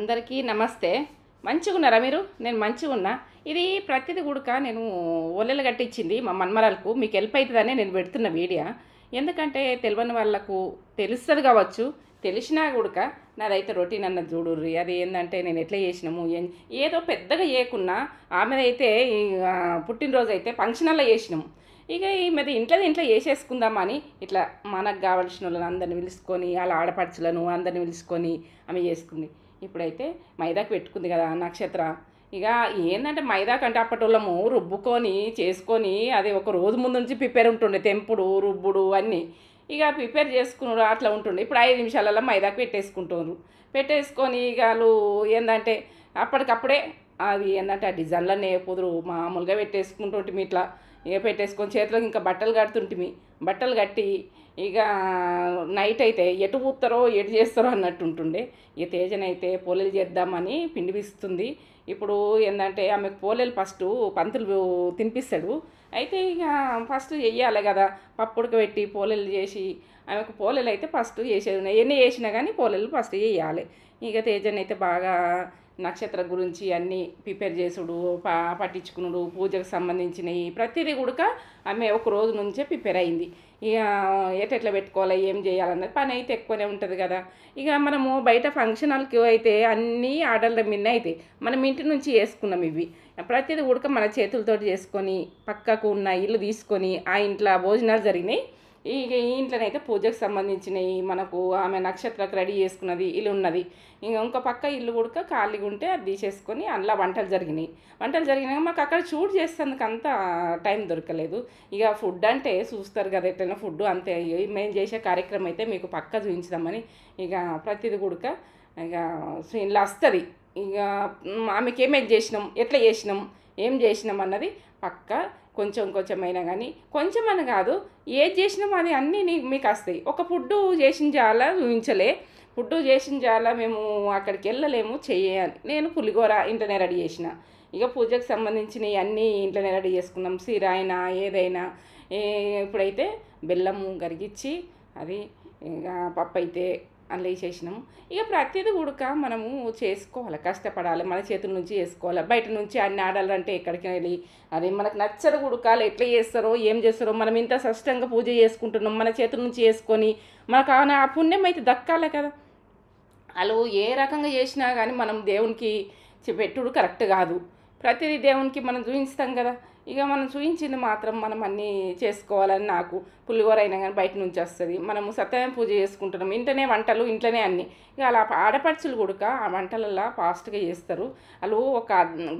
అందరికీ నమస్తే. మంచిగున్నారా మీరు? నేను మంచిగున్నా. ఇది ప్రతిది గుడక నేను ఒల్లెలు కట్టించింది మా మన్మరాలకు. మీకు హెల్ప్ అయితదని నేను పెడుతున్న వీడియో. ఎందుకంటే తెలవని వాళ్ళకు తెలుస్తది కావచ్చు. తెలిసినా గుడక నాదైతే రొటీన్ అన్నది చూడుర్రి. అది ఏందంటే నేను ఎట్లా చేసినాము ఏదో పెద్దగా చేయకున్నా ఆమెదైతే పుట్టినరోజు అయితే ఫంక్షన్ హాల్లో చేసినాము. ఇక ఈమెది ఇంట్లో చేసేసుకుందామని ఇట్లా మనకు కావాల్సిన వాళ్ళని అందరిని పిలుచుకొని వాళ్ళ ఆడపడుచులను అందరిని పిలుచుకొని ఆమె చేసుకుంది. ఇప్పుడైతే మైదాకు పెట్టుకుంది కదా నక్షత్ర. ఇక ఏంటంటే మైదా కంటే అప్పటోళ్ళము రుబ్బుకొని చేసుకొని అది ఒక రోజు ముందు నుంచి ప్రిపేర్ ఉంటుండే, తెంపుడు రుబ్బుడు అన్నీ. ఇక ప్రిపేర్ చేసుకున్నారు అట్లా ఉంటుండే. ఇప్పుడు 5 నిమిషాలలో మైదాకు పెట్టేసుకుంటున్నారు. పెట్టేసుకొని ఇక వాళ్ళు ఏంటంటే అప్పటికప్పుడే అవి ఏంటంటే ఆ డిజైన్లన్నీ కుదురు మామూలుగా పెట్టేసుకుంటుంటిమి. ఇట్లా ఇక పెట్టేసుకొని చేతులకు ఇంకా బట్టలు కడుతుంటిమి. బట్టలు కట్టి ఇక నైట్ అయితే ఎటు పూస్తారో ఎటు చేస్తారో అన్నట్టు ఉంటుండే. ఇక తేజనైతే పోలేలు చేద్దామని పిండి పిస్తుంది. ఇప్పుడు ఏంటంటే ఆమెకు పోలేలు ఫస్ట్ పంతులు తినిపిస్తాడు. అయితే ఇక ఫస్ట్ చెయ్యాలి కదా, పప్పు ఉడకబెట్టి పోలేలు చేసి ఆమెకు పోలేలు అయితే ఫస్ట్ చేసేది. ఎన్ని చేసినా కానీ పోలేలు ఫస్ట్ చేయాలి. ఇక తేజనైతే బాగా నక్షత్ర గురించి అన్నీ ప్రిపేర్ చేసుడు, పట్టించుకున్నాడు, పూజకు సంబంధించినవి ప్రతిదీ కూడా ఆమె ఒక రోజు నుంచే ప్రిపేర్ అయింది. ఇక ఎట్లా పెట్టుకోవాలి ఏం చేయాలన్నది పని అయితే ఎక్కువనే ఉంటుంది కదా. ఇక మనము బయట ఫంక్షన్ హాల్కి అయితే అన్నీ ఆర్డర్ల మీద అయితే మనం ఇంటి నుంచి చేసుకున్నాం. ఇవి ప్రతిదీ కూడా మన చేతులతోటి చేసుకొని పక్కకు ఉన్న ఇల్లు తీసుకొని ఆ ఇంట్లో భోజనాలు జరిగినాయి. ఈ ఇంట్లోనైతే పూజకు సంబంధించినవి మనకు ఆమె నక్షత్రకు రెడీ చేసుకున్నది ఇల్లు ఉన్నది. ఇంకో పక్క ఇల్లు కూడా ఖాళీగా ఉంటే అది తీసేసుకొని అందులో వంటలు జరిగినాక మాకు అక్కడ షూట్ చేసేందుకు అంత టైం దొరకలేదు. ఇక ఫుడ్ అంటే చూస్తారు కదా ఎట్లయినా ఫుడ్ అంతే. మేము చేసే కార్యక్రమం అయితే మీకు పక్క చూపించుదామని ఇక ప్రతిది కూడా ఇక ఇలా వస్తుంది. ఇక ఆమెకి ఏమేమి చేసినాం, ఎట్లా చేసినాం, ఏం చేసినాం అన్నది పక్క కొంచెమైనా కానీ కొంచెం అని కాదు, ఏది చేసినాం అది అన్నీ మీకు వస్తాయి. ఒక ఫుడ్డు చేసిన చాలా చూపించలే, ఫుడ్డు చేసిన చాలా మేము అక్కడికి వెళ్ళలేము చేయాలి. నేను పులిగోర ఇంట్లోనే రెడీ చేసిన. ఇక పూజకు సంబంధించినవి అన్నీ ఇంట్లోనే రెడీ చేసుకున్నాం. సీర అయినా ఏదైనా. ఇప్పుడైతే బెల్లము కరిగించి అది ఇక పప్పు అయితే అందులో వేసేసినాము. ఇక ప్రతిదీ కూడా మనము చేసుకోవాలి, కష్టపడాలి, మన చేతుల నుంచి చేసుకోవాలి. బయట నుంచి అన్ని ఆడాలంటే ఎక్కడికి వెళ్ళి అది మనకు నచ్చరు ఉడకాలి. ఎట్లా చేస్తారో ఏం చేస్తారో మనం ఇంత స్పష్టంగా పూజ చేసుకుంటున్నాం, మన చేతుల నుంచి చేసుకొని మనకు ఆ పుణ్యం అయితే దక్కాలి కదా. వాళ్ళు ఏ రకంగా చేసినా కానీ మనం దేవునికి పెట్టుడు కరెక్ట్ కాదు. ప్రతిదీ దేవునికి మనం చూపిస్తాం కదా. ఇక మనం చూపించింది మాత్రం మనం అన్నీ చేసుకోవాలని నాకు. పులిహోర అయినా కానీ బయట నుంచి వస్తుంది. మనము సత్యనారాయణ పూజ చేసుకుంటున్నాం, ఇంట్లోనే వంటలు ఇంట్లోనే అన్నీ. ఇక అలా ఆడపడుచులు కూడా ఆ వంటలల్లో ఫాస్ట్గా చేస్తారు. వాళ్ళు ఒక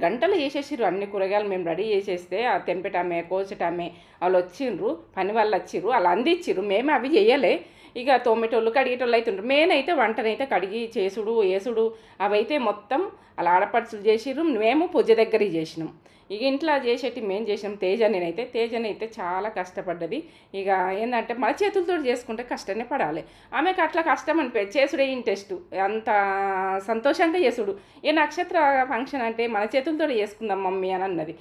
గంటలు చేసేసారు అన్ని కూరగాయలు మేము రెడీ చేసేస్తే. ఆ తెంపటామే కోచటామే వాళ్ళు వచ్చిండ్రు, పని వాళ్ళు వచ్చిర్రు, వాళ్ళు అందించిర్రు. మేము అవి చేయలే. ఇక తోమేటోళ్ళు కడిగేటోళ్ళు అయితే ఉంటారు. మేనైతే వంటనైతే కడిగి చేసుడు వేసుడు అవైతే మొత్తం అలా ఆడపడుచులు చేసిర్రు. మేము పూజ దగ్గరికి చేసినాం. ఇక ఇంట్లో చేసేటి మేము చేసినాం. తేజనైతే చాలా కష్టపడ్డది. ఇక ఏంటంటే మన చేతులతో చేసుకుంటే కష్టమే పడాలి. ఆమెకు అట్లా కష్టం అనిపించదు, చేసుడే ఇంట్రెస్ట్, అంత సంతోషంగా చేసుడు. ఏ నక్షత్ర ఫంక్షన్ అంటే మన చేతులతో చేసుకుందాం మమ్మీ అని అన్నది.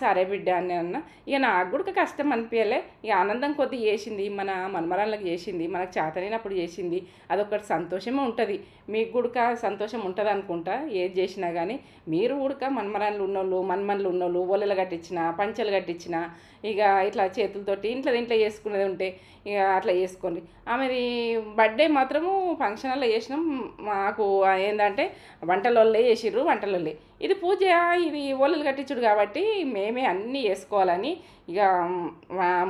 సరే బిడ్డ అని అన్న. ఇక నాకు కూడా కష్టం అనిపించలే. ఇక ఆనందం కొద్ది చేసింది, మన మనమరాళ్ళకి చేసింది, మనకు చేతనైనప్పుడు చేసింది. అదొకటి సంతోషమే ఉంటుంది. మీకు కూడా సంతోషం ఉంటుంది అనుకుంటా ఏది చేసినా కానీ. మీరు కూడా మనమరాళ్ళు ఉన్నోళ్ళు మన్మన్లు ఉన్నోళ్ళు ఒలెలు కట్టించిన పంచెలు కట్టించిన ఇక ఇట్లా చేతులతోటి ఇంట్లో చేసుకునేది ఉంటే ఇక అట్లా చేసుకోండి. ఆమెది బర్త్డే మాత్రము ఫంక్షన్ హాల్లో చేసినాం. మాకు ఏంటంటే వంటలే చేసిర్రు. ఇది పూజ, ఇది ఒలెలు కట్టించుడు కాబట్టి మేమే అన్నీ చేసుకోవాలని ఇక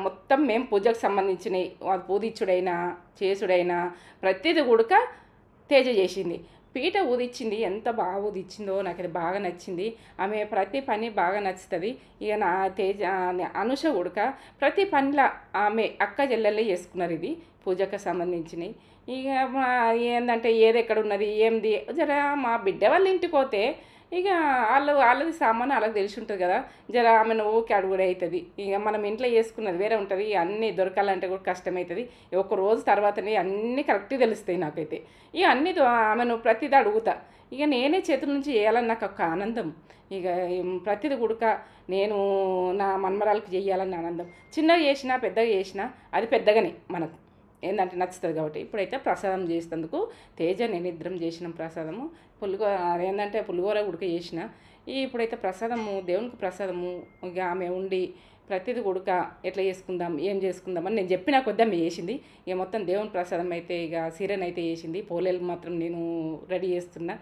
మొత్తం మేము పూజకు సంబంధించినవి పూజించుడైనా చేసుడైనా ప్రతిదీ కూడా తేజ చేసింది. పీట ఊదిచ్చింది, ఎంత బాగా ఊదిచ్చిందో నాకు అది బాగా నచ్చింది. ఆమె ప్రతి పని బాగా నచ్చుతుంది. ఇక నా అనుష ఉడక ప్రతి పనిలో ఆమె అక్క చెల్లెళ్ళే చేసుకున్నారు ఇది పూజకు సంబంధించినవి. ఇక ఏంటంటే ఏది ఎక్కడ ఉన్నది ఏంది జర మా బిడ్డ వాళ్ళ ఇంటికి పోతే ఇక వాళ్ళది సామాను వాళ్ళకి తెలిసి ఉంటుంది కదా. జర ఆమెను ఓకే అడుగుడు అవుతుంది. ఇక మనం ఇంట్లో చేసుకున్నది వేరే ఉంటుంది. అన్నీ దొరకాలంటే కూడా కష్టమవుతుంది. ఒక రోజు తర్వాతనే అన్నీ కరెక్ట్గా తెలుస్తాయి నాకైతే. ఇక అన్నీ ఆమెను ప్రతిదీ అడుగుతా. ఇక నేనే చేతుల నుంచి చేయాలని నాకు ఒక ఆనందం. ఇక ప్రతిదీ కూడా నేను నా మన్మరాలకు చేయాలని ఆనందం. చిన్నగా చేసినా పెద్దగా చేసినా అది పెద్దగానే మనకు. ఏంటంటే నచ్చుతుంది కాబట్టి ఇప్పుడైతే ప్రసాదం చేసేందుకు తేజ నేను ఇద్దరం చేసినాం ప్రసాదము. పులిగోర ఏంటంటే పులిగోర ఉడక చేసిన. ఇప్పుడైతే ప్రసాదము దేవునికి ప్రసాదము ఇక ఆమె ఉండి ప్రతిదీ ఉడక ఎట్లా చేసుకుందాం ఏం చేసుకుందామని నేను చెప్పిన కొద్ది ఆమె చేసింది. ఇక మొత్తం దేవుని ప్రసాదం అయితే ఇక సీరనైతే చేసింది. పోలేలు మాత్రం నేను రెడీ చేస్తున్నా.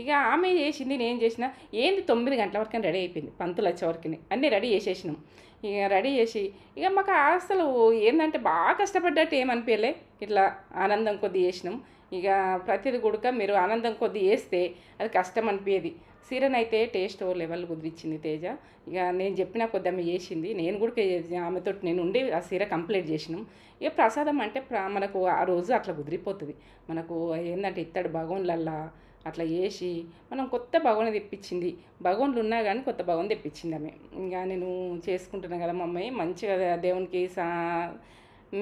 ఇక ఆమె చేసింది నేను చేసిన. ఏంది 9 గంటల వరకు రెడీ అయిపోయింది. పంతులు వచ్చే వరకు అన్నీ రెడీ చేసేసినాం. ఇక రెడీ చేసి ఇక మాకు అసలు ఏంటంటే బాగా కష్టపడ్డట్టు ఏమనిపించలే. ఇట్లా ఆనందం కొద్ది చేసినాం. ఇక ప్రతిది గుడక మీరు ఆనందం కొద్ది చేస్తే అది కష్టం అనిపించేది. సీరనైతే టేస్ట్ లెవెల్ కుదిరించింది తేజ. ఇక నేను చెప్పిన కొద్ది ఆమె చేసింది. నేను కూడా ఆమెతో నేను ఉండి ఆ సీర కంప్లీట్ చేసినాం. ఇక ప్రసాదం అంటే మనకు ఆ రోజు అట్లా కుదిరిపోతుంది. మనకు ఏంటంటే ఇత్తడి భగవన్లల్లా అట్లా చేసి మనం కొత్త భగవన్ తెప్పించింది. భగవన్లు ఉన్నా కానీ కొత్త భగవన్ తెప్పించింది ఆమె. ఇంకా నేను చేసుకుంటున్నాను కదా మా అమ్మాయి మంచిగా దేవునికి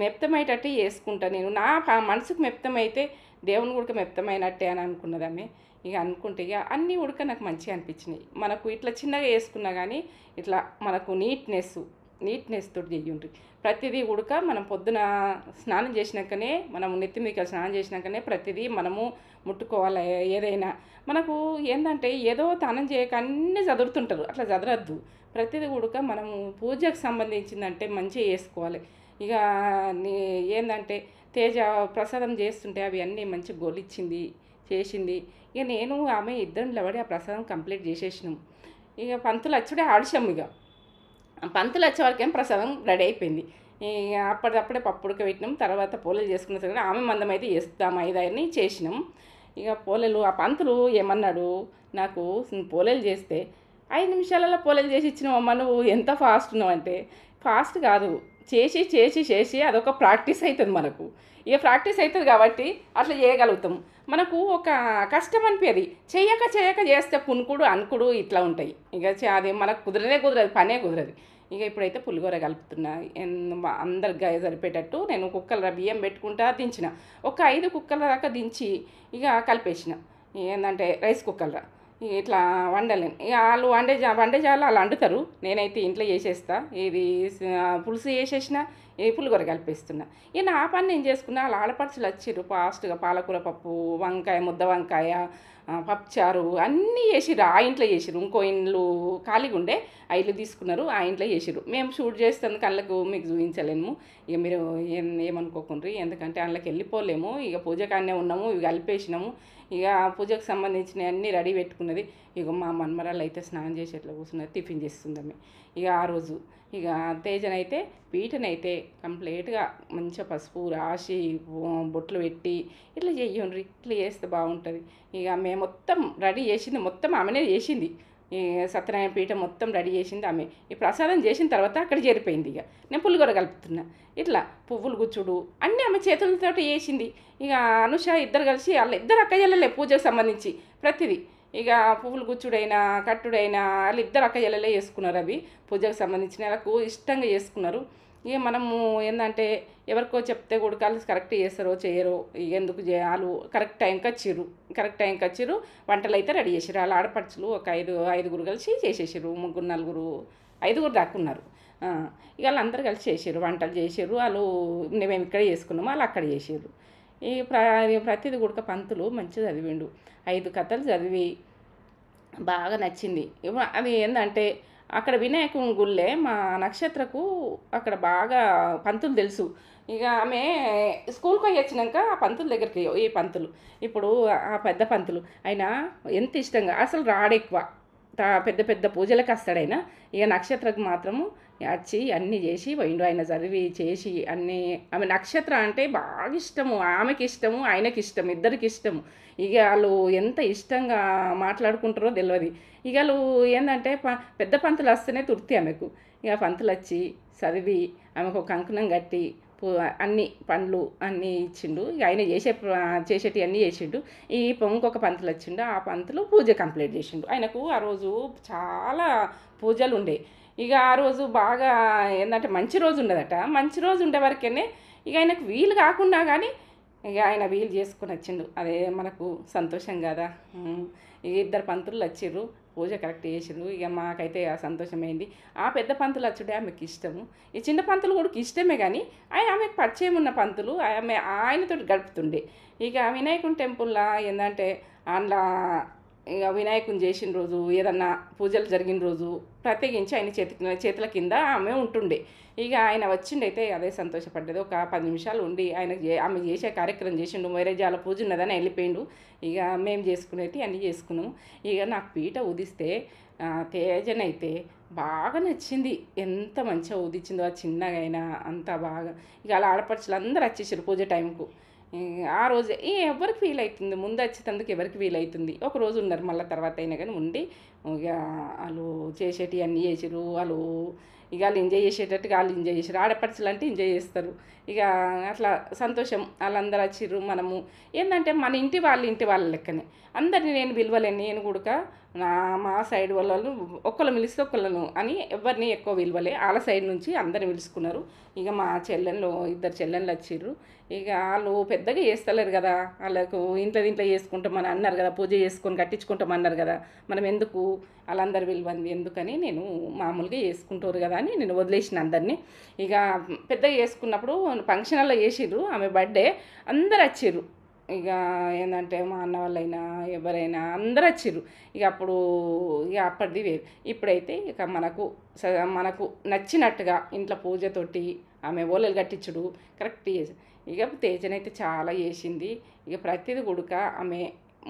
మెప్తమయ్యేటట్టు చేసుకుంటా. నేను నా మనసుకు మెప్తమైతే దేవుని కూడా మెప్తమైనట్టే అని అనుకున్నది ఆమె. ఇక అనుకుంటే ఇక అన్నీ ఉడక నాకు మంచిగా అనిపించినాయి. మనకు ఇట్లా చిన్నగా వేసుకున్నా కానీ ఇట్లా మనకు నీట్నెస్ తోటి చెయ్యండి. ప్రతిదీ ఉడక మనం పొద్దున స్నానం చేసినాకనే మనం నెత్తిమీక స్నానం చేసినాకనే ప్రతిదీ మనము ముట్టుకోవాలి. ఏదైనా మనకు ఏంటంటే ఏదో తానం చేయక అన్నీ చదువుతుంటారు, అట్లా చదరద్దు. ప్రతిదీ ఉడక మనము పూజకు సంబంధించిందంటే మంచిగా చేసుకోవాలి. ఇక ఏంటంటే తేజ ప్రసాదం చేస్తుంటే అవి అన్నీ మంచి గోలిచ్చింది చేసింది. ఇక నేను ఆమె ఇద్దరం నిలబడి ఆ ప్రసాదం కంప్లీట్ చేసేసినాం. ఇక పంతులు వచ్చుడే ఆడిసాము. ఇక పంతులు వచ్చే వరకేం ప్రసాదం రెడీ అయిపోయింది. ఇక అప్పటికప్పుడే పప్పు ఉడకబెట్టినాం. తర్వాత పోలేలు చేసుకున్న తర్వాత ఆమె మందం అయితే వేస్తాం 5 చేసినాం. ఇక పోలేలు ఆ పంతులు ఏమన్నాడు, నాకు పోలేలు చేస్తే 5 నిమిషాలలో పోలేలు చేసి ఇచ్చినావమ్మ, నువ్వు ఎంత ఫాస్ట్ ఉన్నావు అంటే, ఫాస్ట్ కాదు, చేసి చేసి చేసి అదొక ప్రాక్టీస్ అవుతుంది మనకు. ఇక ప్రాక్టీస్ అవుతుంది కాబట్టి అట్లా చేయగలుగుతాం. మనకు ఒక కష్టం అనిపించేది. చేయక చేయక చేస్తే పునుకుడు అనుకుడు ఇట్లా ఉంటాయి. ఇక అది మనకు కుదరదు, పనే కుదరదు. ఇక ఇప్పుడైతే పులిగోర కలుపుతున్నా. అందరికి సరిపోయేటట్టు నేను కుక్కల బియ్యం పెట్టుకుంటా దించిన. ఒక 5 కుక్కల దాకా దించి ఇక కలిపేసిన. ఏంటంటే రైస్ కుక్కర్లో ఇట్లా వండలేను. ఇక వాళ్ళు వండే జాలు వాళ్ళు వండుతారు. నేనైతే ఇంట్లో చేసేస్తా. ఇది పులుసు చేసేసిన, ఏ పులిగూర కలిపేస్తున్నా. ఇక నా పని నేను చేసుకున్నా. వాళ్ళ ఆడపడుచులు వచ్చిర్రు ఫాస్ట్గా. పాలకూర పప్పు, వంకాయ, ముద్ద వంకాయ, పప్పుచారు అన్నీ చేసిర్రు. ఆ ఇంట్లో చేసిర్రు. ఇంకో ఇండ్లు ఖాళీగా ఉండే ఆ ఇల్లు తీసుకున్నారు, ఆ ఇంట్లో చేసిర్రు. మేము షూట్ చేస్తాను కళ్ళకు మీకు చూపించలేము. ఇక మీరు ఏమనుకోకుండ్రి, ఎందుకంటే అందులోకి వెళ్ళిపోలేము. ఇక పూజకాన్నే ఉన్నాము, ఇవి కలిపేసినాము. ఇక పూజకు సంబంధించిన అన్నీ రెడీ పెట్టుకున్నది. ఇక మా మన్మరాలు అయితే స్నానం చేసి ఎట్లా కూర్చున్నది, టిఫిన్ చేస్తుందమ్మే. ఇక ఆ రోజు ఇక తేజనైతే పీటనైతే కంప్లీట్గా మంచిగా పసుపు రాసి బొట్లు పెట్టి ఇట్లా చెయ్యండి, ఇట్లా చేస్తే బాగుంటుంది. ఇక మేము మొత్తం రెడీ చేసింది, మొత్తం ఆమెనే చేసింది. ఈ సత్యనారాయణ పీఠ మొత్తం రెడీ చేసింది ఆమె. ఈ ప్రసాదం చేసిన తర్వాత అక్కడ చేరిపోయింది. ఇక నేను పులిగూర కలుపుతున్నా. ఇట్లా పువ్వులు గుచ్చుడు అన్నీ ఆమె చేతులతో చేసింది. ఇక అనుష ఇద్దరు కలిసి వాళ్ళ ఇద్దరు అక్కయ్యలే పూజకు సంబంధించి ప్రతిదీ. ఇక పువ్వులు గుచ్చుడైనా కట్టుడైనా వాళ్ళు ఇద్దరు అక్కయ్యలే చేసుకున్నారు. అవి పూజకు సంబంధించిన వాళ్ళకు ఇష్టంగా చేసుకున్నారు. ఇక మనము ఏంటంటే ఎవరికో చెప్తే కూడా వాళ్ళు కరెక్ట్ చేస్తారో చేయరో, ఎందుకు వాళ్ళు కరెక్ట్ టైంకి వచ్చిర్రు. వంటలు అయితే రెడీ చేసారు. వాళ్ళ ఆడపడుచులు ఒక 5 కలిసి చేసేసారు. 3 4 5 దాకా ఉన్నారు. ఇక వాళ్ళందరూ కలిసి చేసారు, వంటలు చేసారు. వాళ్ళు మేము ఇక్కడ చేసుకున్నాము, వాళ్ళు అక్కడ చేసారు. ఈ ప్రతిది కూడా పంతులు మంచిగా చదివిండు. 5 కథలు చదివి బాగా నచ్చింది. అది ఏంటంటే అక్కడ వినాయకుని గుళ్ళే మా నక్షత్రకు అక్కడ బాగా పంతులు తెలుసు. ఇక ఆమె స్కూల్కి పోయి వచ్చినాక ఆ పంతుల దగ్గరికి ఈ పంతులు ఇప్పుడు ఆ పెద్ద పంతులు ఆయన ఎంత ఇష్టంగా అసలు రాడెక్కువ పెద్ద పెద్ద పూజలకు వస్తాడైనా. ఇక నక్షత్రకు మాత్రము వచ్చి అన్నీ చేసి పోయిండు. ఆయన చదివి చేసి అన్నీ. ఆమె నక్షత్ర అంటే బాగా ఇష్టము, ఆమెకి ఇష్టము, ఆయనకి ఇష్టం, ఇద్దరికి ఇష్టము. ఇక వాళ్ళు ఎంత ఇష్టంగా మాట్లాడుకుంటారో తెలియదు. ఇక వాళ్ళు ఏంటంటే పెద్ద పంతులు వస్తేనే తృప్తి ఆమెకు. ఇక పంతులు వచ్చి చదివి ఆమెకు ఒక కంకణం కట్టి అన్ని పండ్లు అన్నీ ఇచ్చిండు. ఇక ఆయన చేసేటివి అన్నీ చేసిండు. ఇంకొక పంతులు వచ్చిండు. ఆ పంతులు పూజ కంప్లీట్ చేసిండు. ఆయనకు ఆ రోజు చాలా పూజలు ఉండే. ఇక ఆ రోజు బాగా ఏంటంటే మంచి రోజు ఉండదట. మంచి రోజు ఉండే వరకేనే ఇక ఆయనకు వీలు కాకుండా కానీ ఇక ఆయన వీలు చేసుకొని వచ్చిండు. అదే మనకు సంతోషం కదా. ఇక 2 పంతులు వచ్చిర్రు. పూజ కరెక్ట్ చేసిండ్రు. ఇక మాకైతే ఆ సంతోషమైంది. ఆ పెద్ద పంతులు వచ్చుడే ఆమెకి ఇష్టము. ఈ చిన్న పంతులు కూడా ఇష్టమే, కానీ ఆమెకు పరిచయం ఉన్న పంతులు ఆమె ఆయనతో గడుపుతుండే. ఇక వినాయకుని టెంపుల్లో ఏంటంటే అందులో ఇక వినాయకుని చేసిన రోజు, ఏదన్నా పూజలు జరిగిన రోజు ప్రత్యేకించి ఆయన చేతుల కింద ఆమె ఉంటుండే. ఇక ఆయన వచ్చిండైతే అదే సంతోషపడ్డది. ఒక 10 నిమిషాలు ఉండి ఆమె చేసే కార్యక్రమం చేసిండు. వైరాగ్యాల పూజ ఉన్నదని వెళ్ళిపోయిండు. ఇక మేము చేసుకునేది అన్నీ చేసుకున్నాము. ఇక నాకు పీట ఉదిస్తే తేజనైతే బాగా నచ్చింది. ఎంత మంచిగా ఉదిచిందో, ఆ చిన్నగా అయినా అంత బాగా. ఇక అలా ఆడపడుచులు అందరూ వచ్చేసారు పూజ టైంకు. ఆ రోజే ఎవరికి ఫీల్ అవుతుంది, ముందు వచ్చేటందుకు ఎవరికి ఫీల్ అవుతుంది. ఒక రోజు ఉన్నారు, మళ్ళీ తర్వాత అయినా కానీ ఉండి ఇక వాళ్ళు చేసేటివి అన్నీ చేసారు. ఇక వాళ్ళు ఎంజాయ్ చేసేటట్టుగా వాళ్ళు ఎంజాయ్ చేసారు. ఆడపడుచులు అంటే ఎంజాయ్ చేస్తారు. ఇక అట్లా సంతోషం. వాళ్ళందరూ వచ్చిర్రు. మనము ఏంటంటే మన ఇంటి వాళ్ళ లెక్కనే అందరినీ నేను పిలవలేను. నేను కూడా మా సైడ్ వాళ్ళు ఒక్కళ్ళు పిలిస్తే ఒక్కళ్ళను అని ఎవరిని ఎక్కువ విలువలే. వాళ్ళ సైడ్ నుంచి అందరిని పిలుచుకున్నారు. ఇక మా ఇద్దరు చెల్లెళ్ళు వచ్చిర్రు. ఇక వాళ్ళు పెద్దగా చేస్తలేరు కదా, వాళ్ళకు దీంట్లో చేసుకుంటామని అన్నారు కదా, పూజ చేసుకొని కట్టించుకుంటామన్నారు కదా, మనం ఎందుకు వాళ్ళందరు విలువంది ఎందుకని నేను మామూలుగా చేసుకుంటారు కదా అని నేను వదిలేసిన అందరినీ. ఇక పెద్దగా చేసుకున్నప్పుడు ఫంక్షన్ హాల్లో చేసిర్రు. ఆమె బర్త్డే అందరు వచ్చిర్రు. ఇక ఏంటంటే మా అన్న వాళ్ళైనా ఎవరైనా అందరు వచ్చిర్రు. ఇక అప్పటిది వేరు. ఇప్పుడైతే ఇక మనకు నచ్చినట్టుగా ఇంట్లో పూజతోటి ఆమె ఓలలు కట్టించుడు కరెక్ట్ చేసి. ఇక తేజనైతే చాలా చేసింది. ఇక ప్రతిదీ కొడుక ఆమె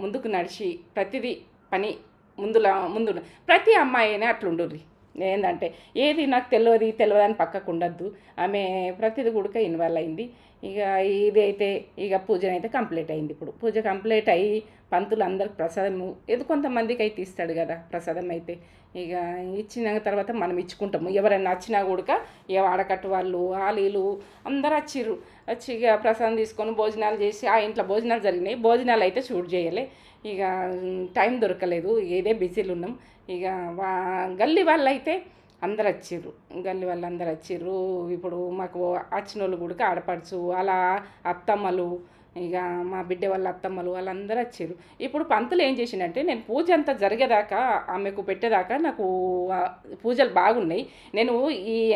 ముందుకు నడిచి ప్రతిదీ పని ముందు ప్రతి అమ్మాయి అయినా అట్లుండుర్రి. ఏంటంటే ఏది నాకు తెలియదు అని పక్కకు ఉండద్దు. ఆమె ప్రతిదీ కూడా ఇన్వాల్వ్ అయింది. ఇక ఇదైతే ఇక పూజనైతే కంప్లీట్ అయింది. ఇప్పుడు పూజ కంప్లీట్ అయ్యి పంతులు అందరికి ప్రసాదము కొంతమందికి అయితే ఇస్తాడు కదా ప్రసాదం. అయితే ఇక ఇచ్చిన తర్వాత మనం ఇచ్చుకుంటాము. ఎవరైనా వచ్చినా కూడా ఇక ఆడకట్టు వాళ్ళు వీళ్ళు అందరూ వచ్చిర్రు. వచ్చి ఇక ప్రసాదం తీసుకొని భోజనాలు చేసి ఆ ఇంట్లో భోజనాలు జరిగినాయి. భోజనాలు అయితే షూట్ చేయలే. ఇక టైం దొరకలేదు. ఇదే బిజీలు ఉన్నాం. ఇక గల్లీ వాళ్ళు అయితే అందరు వచ్చిర్రు. గల్లీ వాళ్ళు అందరు వచ్చిర్రు. ఇప్పుడు మాకు వచ్చిన వాళ్ళు కూడా ఆడపడుచు అలా అత్తమ్మలు, ఇక మా బిడ్డ వాళ్ళ అత్తమ్మలు వాళ్ళందరూ వచ్చిర్రు. ఇప్పుడు పంతులు ఏం చేసిండంటే నేను పూజ అంతా జరిగేదాకా ఆమెకు పెట్టేదాకా నాకు పూజలు బాగున్నాయి. నేను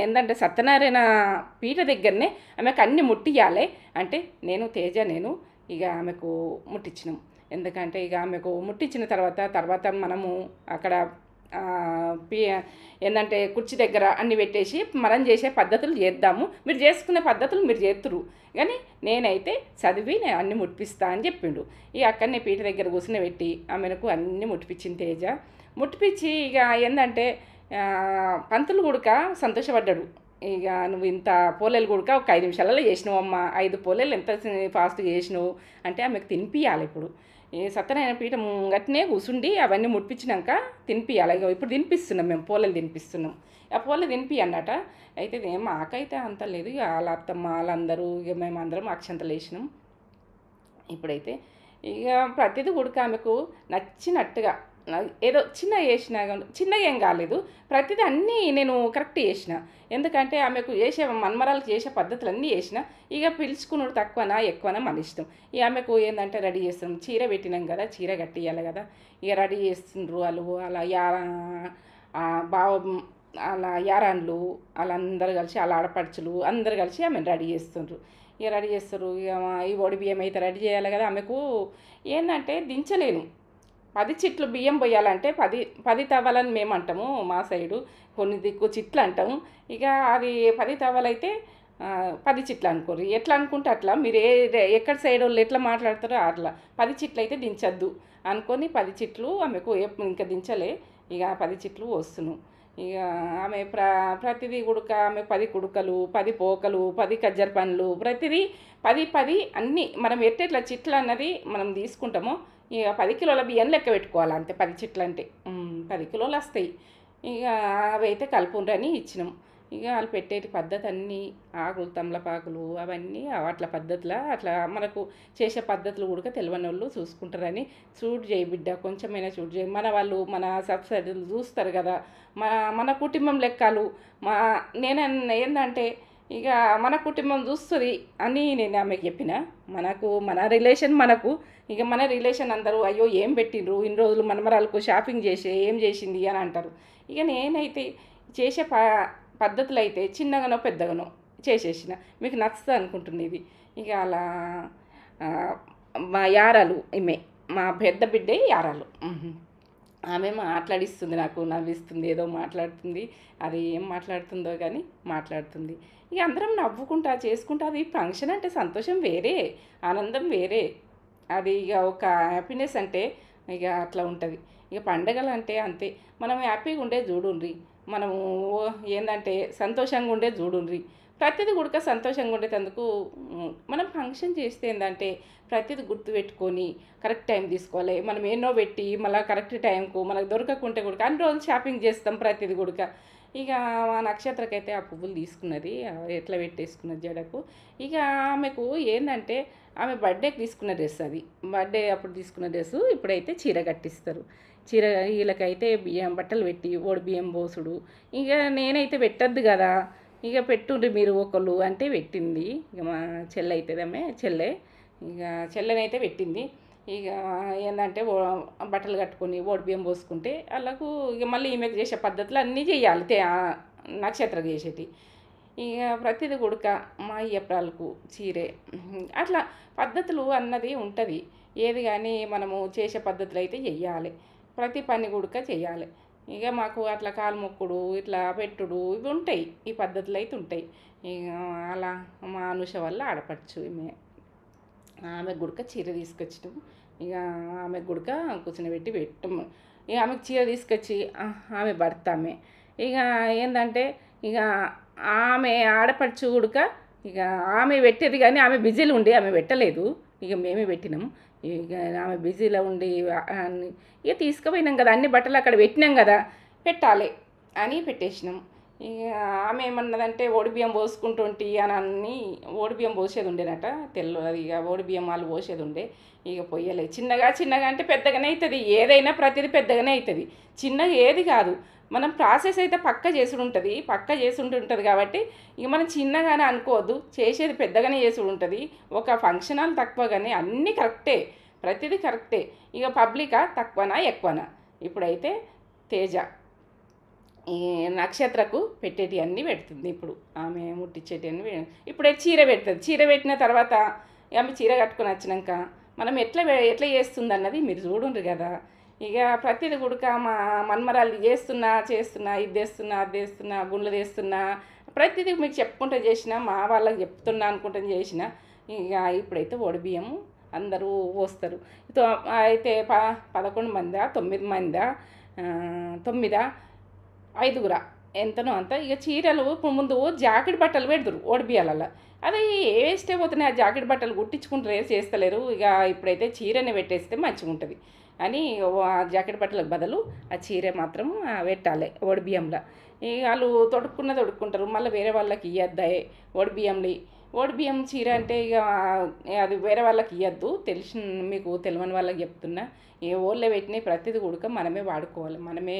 ఏంటంటే సత్యనారాయణ పీట దగ్గరనే ఆమెకు అన్ని ముట్టియాలి అంటే నేను ఇక ఆమెకు ముట్టించినాం. ఎందుకంటే ఇక ఆమెకు ముట్టించిన తర్వాత మనము అక్కడ ఏంటంటే కుర్చీ దగ్గర అన్ని పెట్టేసి మనం చేసే పద్ధతులు చేద్దాము, మీరు చేసుకునే పద్ధతులు మీరు చేస్తురు కానీ నేనైతే చదివి నేను అన్ని ముట్టిస్తా అని చెప్పిండు. ఈ అక్కడనే పీట దగ్గర కూర్చుని పెట్టి ఆమెకు అన్నీ ముట్టిపించింది తేజ. ముట్టిపించి ఇక ఏంటంటే పంతులు కూడా సంతోషపడ్డాడు. ఇక నువ్వు ఇంత పోలేలు కూడా ఒక 5 నిమిషాలలో చేసినావు అమ్మ, 5 పోలేలు ఎంత ఫాస్ట్గా చేసినావు అంటే ఆమెకు తినిపియాలి. ఇప్పుడు సత్యనారాయణ పీఠం గట్టినే కూర్చుండి అవన్నీ ముట్టించినాక తినిపియాలి. ఇప్పుడు తినిపిస్తున్నాం, మేము పోలేలు తినిపిస్తున్నాం. ఆ పోలే తినిపి అన్నట. అయితే మాకైతే అంత లేదు. ఇక వాళ్ళ అత్తమ్మ వాళ్ళందరూ ఇక మేము అందరం అక్షంతలు వేసినాం. ఇప్పుడైతే ఇక ప్రతిదీ కూడా ఆమెకు నచ్చినట్టుగా ఏదో చిన్నగా ఏం కాలేదు. ప్రతిదీ అన్నీ నేను కరెక్ట్ చేసిన. ఎందుకంటే ఆమెకు మన్మరాలకు చేసే పద్ధతులు అన్నీ చేసిన. ఇక పిలుచుకున్నాడు తక్కువనా ఎక్కువనా మన ఇష్టం. ఇక ఆమెకు ఏంటంటే రెడీ చేస్తాం, చీర పెట్టినాం కదా, చీర కట్టియాలి కదా. ఇక రెడీ చేస్తుండ్రు వాళ్ళు. అలా అలా యారాన్లు వాళ్ళందరూ కలిసి వాళ్ళ ఆడపడుచులు అందరు కలిసి ఆమెను రెడీ చేస్తుండ్రు. ఇక రెడీ చేస్తారు. ఇక ఈ ఒడి బియ్యం అయితే రెడీ చేయాలి కదా. ఆమెకు ఏంటంటే దించలేను. 10 చిట్లు బియ్యం పోయాలంటే 10 తవ్వాలని మేము అంటాము మా సైడు, కొన్ని దిక్కు చిట్లు అంటాము. ఇక అది 10 తవ్వాలైతే 10 చిట్లు అనుకోరు. ఎట్లా అనుకుంటే అట్లా, మీరు ఎక్కడ సైడ్ వాళ్ళు ఎట్లా మాట్లాడతారో అట్లా. 10 చిట్లు అయితే దించద్దు అనుకొని 10 చిట్లు ఆమెకు ఇంకా దించలే. ఇక 10 చిట్లు వస్తున్నాం. ఇక ఆమె ప్రతిదీ కుడుక ఆమె 10 కుడుకలు, 10 పోకలు, 10 ఖజ్జర పండ్లు, ప్రతిదీ 10 అన్నీ మనం ఎట్టెట్లా చిట్లు అన్నది మనం తీసుకుంటామో. ఇక 10 కిలోల బియ్యం లెక్క పెట్టుకోవాలి అంతే. 10 చిట్లు అంటే 10 కిలోలు వస్తాయి. ఇక అవి అయితే కలుపుండ్రని ఇచ్చినాం. ఇక వాళ్ళు పెట్టేటి పద్ధతి అన్నీ ఆకులు తమలపాకులు అవన్నీ అట్లా పద్ధతిలో అట్లా మనకు చేసే పద్ధతులు కూడా తెలియని వాళ్ళు చూసుకుంటారని చూడు చేయి బిడ్డ, కొంచెమైనా చూడు చేయి. మన వాళ్ళు మన సబ్సిడీలు చూస్తారు కదా, మన కుటుంబం లెక్కలు. నేను ఏంటంటే ఇక మన కుటుంబం చూస్తుంది అని నేను ఆమెకు చెప్పిన. మన రిలేషన్ మనకు, ఇక మన రిలేషన్ అందరూ అయ్యో ఏం పెట్టిండ్రు ఇన్ని రోజులు మనమరాలకు షాపింగ్ చేసి ఏం చేసింది అని అంటారు. ఇక నేనైతే చేసే పద్ధతులు అయితే చిన్నగానో పెద్దగానో చేసేసిన, మీకు నచ్చుతుంది అనుకుంటుంది ఇది. ఇక అలా మా యారాలు ఈమె, మా పెద్ద బిడ్డే యారాలు. ఆమె మాట్లాడిస్తుంది, నాకు నవ్విస్తుంది, ఏదో మాట్లాడుతుంది. అది ఏం మాట్లాడుతుందో కానీ మాట్లాడుతుంది. ఇక అందరం నవ్వుకుంటా చేసుకుంటా, అది ఫంక్షన్ అంటే సంతోషం వేరే, ఆనందం వేరే. అది ఇక ఒక హ్యాపీనెస్ అంటే ఇక అట్లా ఉంటుంది. ఇక పండగలు అంటే అంతే, మనం హ్యాపీగా ఉండే చూడుండ్రి, మనము ఏంటంటే సంతోషంగా ఉండే చూడుండ్రి. ప్రతిదీ కూడా సంతోషంగా ఉండేటందుకు మనం ఫంక్షన్ చేస్తే ఏంటంటే ప్రతిదీ గుర్తుపెట్టుకొని కరెక్ట్ టైం తీసుకోవాలి. మనం ఎన్నో పెట్టి మళ్ళీ కరెక్ట్ టైంకు మనకు దొరకకుంటే కూడా అన్ని రోజులు షాపింగ్ చేస్తాం ప్రతిదీ కూడా. ఇక మా నక్షత్రకైతే ఆ పువ్వులు తీసుకున్నది, ఎట్లా పెట్టేసుకున్నది జడకు. ఇక ఆమెకు ఏంటంటే ఆమె బర్త్డేకి తీసుకున్న డ్రెస్, అది బర్త్డే అప్పుడు తీసుకున్న డ్రెస్సు ఇప్పుడైతే చీర కట్టిస్తారు. చీర వీళ్ళకైతే బియ్యం బట్టలు పెట్టి ఓడి బియ్యం పోసుడు. ఇక నేనైతే పెట్టద్దు కదా, ఇక పెట్టుండ్రి మీరు ఒకళ్ళు అంటే పెట్టింది. ఇక మా చెల్లె అవుతుంది, ఆమె చెల్లె. ఇక చెల్లెనైతే పెట్టింది. ఇక ఏంటంటే బట్టలు కట్టుకొని ఓడి బియ్యం పోసుకుంటే వాళ్ళకు ఇక మళ్ళీ ఈమెకు చేసే పద్ధతులు అన్నీ చేయాలి, నక్షత్రం చేసేటి. ఇక ప్రతిదీ కొడుక మా అయ్యప్పలకు చీరే, అట్లా పద్ధతులు అన్నది ఉంటుంది. ఏది కానీ మనము చేసే పద్ధతులు అయితే చెయ్యాలి, ప్రతి పని కొడుక చెయ్యాలి. ఇక మాకు అట్లా కాలు మొక్కుడు ఇట్లా పెట్టుడు ఇవి ఉంటాయి, ఈ పద్ధతులు అయితే ఉంటాయి. ఇక అలా మా అనుష వల్ల ఆడపడుచు ఆమె గుడక చీర తీసుకొచ్చడం. ఇక ఆమె గుడక కూర్చొని పెట్టము. ఇక ఆమెకు చీర తీసుకొచ్చి ఆమె భర్త ఆమె ఇక ఏంటంటే ఇక ఆమె ఆడపడుచు గుడక ఇక ఆమె పెట్టేది కానీ ఆమె బిజీలో ఉండి ఆమె పెట్టలేదు. ఇక మేమే పెట్టినాము. ఇక ఆమె బిజీలో ఉండి ఇక తీసుకుపోయినాం కదా, అన్ని బట్టలు అక్కడ పెట్టినాం కదా, పెట్టాలి అని పెట్టేసినాం. ఇక ఆమె ఏమన్నదంటే ఓడిబియ్యం పోసుకుంటుంటి అని అన్ని ఓడిబియ్యం పోసేది ఉండేనట, అది ఇక ఓడిబియ్యం వాళ్ళు పోసేది ఉండే. ఇక పొయ్యలే, చిన్నగా చిన్నగా అంటే పెద్దగానే అవుతుంది, ఏదైనా ప్రతిదీ పెద్దగానే అవుతుంది, చిన్నగా ఏది కాదు. మనం ప్రాసెస్ అయితే పక్క చేసుడు ఉంటుంది కాబట్టి ఇక మనం చిన్నగానే అనుకోవద్దు, చేసేది పెద్దగానే చేసుడు ఉంటుంది. ఒక ఫంక్షన్ హాల్ తక్కువగానే అన్నీ కరెక్టే, ప్రతిదీ కరెక్టే. ఇక పబ్లికా తక్కువనా ఎక్కువనా. ఇప్పుడైతే తేజ ఈ నక్షత్రకు పెట్టేటి అన్నీ పెడుతుంది. ఇప్పుడు ఆమె ముట్టించేటి అన్నీ ఇప్పుడే చీర పెడుతుంది. చీర పెట్టిన తర్వాత ఆమె చీర కట్టుకొని వచ్చినాక మనం ఎట్లా చేస్తుంది అన్నది మీరు చూడండి కదా. ఇక ప్రతిదీ కూడా మా మన్మరాలు చేస్తున్నా ఇది తెస్తున్నా అది తెస్తున్నా గుండ్లు తెస్తున్నా ప్రతిదీ మీకు చెప్పుకుంటూ చేసిన, మా వాళ్ళకి చెప్తున్నా అనుకుంటా చేసిన. ఇక ఇప్పుడైతే ఓడిబియ్యము అందరూ పోస్తారు. అయితే 11 మందా 9 మందా 9 5 ఎంతనో అంత. ఇక చీరలు ముందు జాకెట్ బట్టలు పెడతారు ఓడిబియ్యాలలో, అది వేస్తే పోతున్నాయి. ఆ జాకెట్ బట్టలు కుట్టించుకుంటారు, చేస్తలేరు. ఇక ఇప్పుడైతే చీరని పెట్టేస్తే మంచిగా ఉంటుంది అని జాకెట్ బట్టలకు బదులు ఆ చీర మాత్రం పెట్టాలి ఓడిబియ్యంలో. ఇక వాళ్ళు తొడుక్కుంటారు, మళ్ళీ వేరే వాళ్ళకి ఇవ్వద్దాయి ఓడిబియ్యం చీర అంటే ఇక అది వేరే వాళ్ళకి ఇవ్వద్దు. మీకు తెలియని వాళ్ళకి చెప్తున్నా. ఏ ఊళ్ళో పెట్టినా ప్రతిదీ కూడా మనమే వాడుకోవాలి, మనమే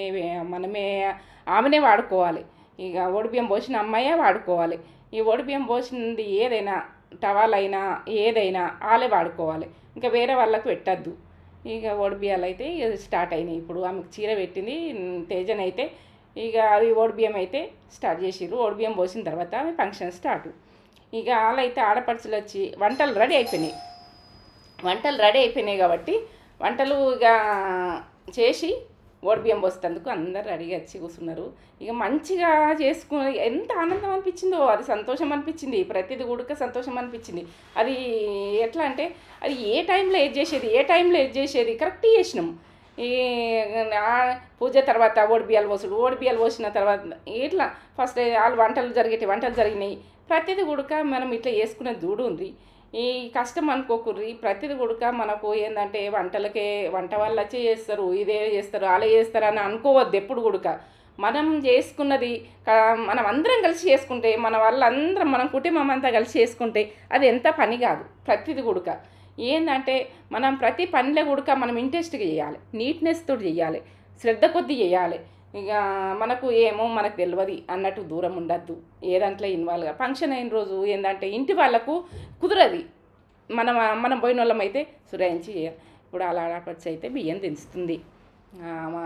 ఆమెనే వాడుకోవాలి. ఇక ఓడిబియ్యం పోసిన అమ్మాయే వాడుకోవాలి. ఈ ఓడిబియ్యం పోసింది ఏదైనా టవాలైనా ఏదైనా వాళ్ళే వాడుకోవాలి, ఇంకా వేరే వాళ్ళకి పెట్టద్దు. ఇక ఓడిబియ్యాలు అయితే స్టార్ట్ అయినాయి. ఇప్పుడు ఆమెకు చీర పెట్టింది తేజనైతే. ఇక అది ఓడిబియ్యం అయితే స్టార్ట్ చేసిర్రు. ఓడిబియ్యం పోసిన తర్వాత ఆమె ఫంక్షన్ స్టార్ట్. ఇక వాళ్ళైతే ఆడపడుచులు వచ్చి వంటలు రెడీ అయిపోయినాయి కాబట్టి వంటలు ఇక చేసి ఓడిబియ్యం పోసేందుకు అందరు రెడీగా వచ్చి కూర్చున్నారు. ఇక మంచిగా చేసుకుని ఎంత ఆనందం అనిపించిందో, అది సంతోషం అనిపించింది, ప్రతిదీ కూడా సంతోషం అనిపించింది. అది ఎట్లా అంటే అది ఏ టైంలో ఏది చేసేది కరెక్ట్ చేసినాం. ఈ పూజ తర్వాత ఓడిబియ్యాలు పోసిన తర్వాత ఇట్లా ఫస్ట్ వాళ్ళు వంటలు జరిగినాయి. ప్రతిదీ కూడా మనం ఇట్లా చేసుకునేది చూడు ఉంది. ఈ కష్టం అనుకోకుర్రి, ప్రతిదీ కూడా మనకు ఏంటంటే వంట వాళ్ళు వచ్చి చేస్తారు, ఇదే చేస్తారు అలా చేస్తారు అని అనుకోవద్దు ఎప్పుడు కూడా. మనం చేసుకున్నది మనం అందరం కలిసి చేసుకుంటే, మన కుటుంబం అంతా కలిసి చేసుకుంటే అది ఎంత పని కాదు. ప్రతిదీ కూడా ఏంటంటే మనం ప్రతి పనిలో కూడా మనం ఇంట్రెస్ట్గా చేయాలి, నీట్నెస్ తోటి చేయాలి, శ్రద్ధ కొద్దీ చేయాలి. ఇక మనకు ఏమో మనకు తెలియదు అన్నట్టు దూరం ఉండద్దు, ఏదంట్లో ఇన్వాల్వ్గా. ఫంక్షన్ అయిన రోజు ఏంటంటే ఇంటి వాళ్ళకు కుదరది, మనం మనం పోయిన వాళ్ళం అయితే సురాయించి చేయాలి. ఇప్పుడు అలా ఆడపడిచి అయితే బియ్యం దించుతుంది, మా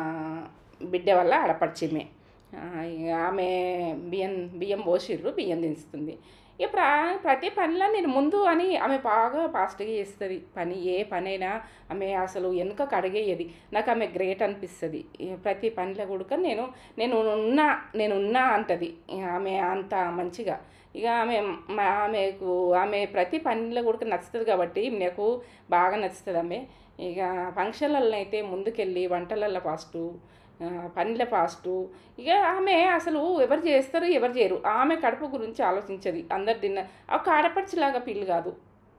బిడ్డ వల్ల ఆడపడిచిమే. ఇక ఆమె బియ్యం బియ్యం పోసిర్రు, బియ్యం దించుతుంది. ఇక ప్రతి పనిలో నేను ముందు అని ఆమె బాగా ఫాస్ట్గా చేస్తుంది పని. ఏ పనైనా ఆమె అసలు వెనుకకు అడిగేయది. నాకు ఆమె గ్రేట్ అనిపిస్తుంది. ప్రతి పనిలో కూడా నేను ఉన్నా అంటది ఆమె అంత మంచిగా. ఇక ఆమె ప్రతి పనిలో కూడా నచ్చుతుంది కాబట్టి నాకు బాగా నచ్చుతుంది ఆమె. ఇక ఫంక్షన్లలో అయితే ముందుకెళ్ళి వంటలల్లో ఫాస్టు, పనిలో ఫాస్టు. ఇక ఆమె అసలు ఎవరు చేస్తారు ఎవరు చేయరు, ఆమె కడుపు గురించి ఆలోచించది. అందరు ఒక ఆడపడిచిలాగా ఫీల్ కాదు,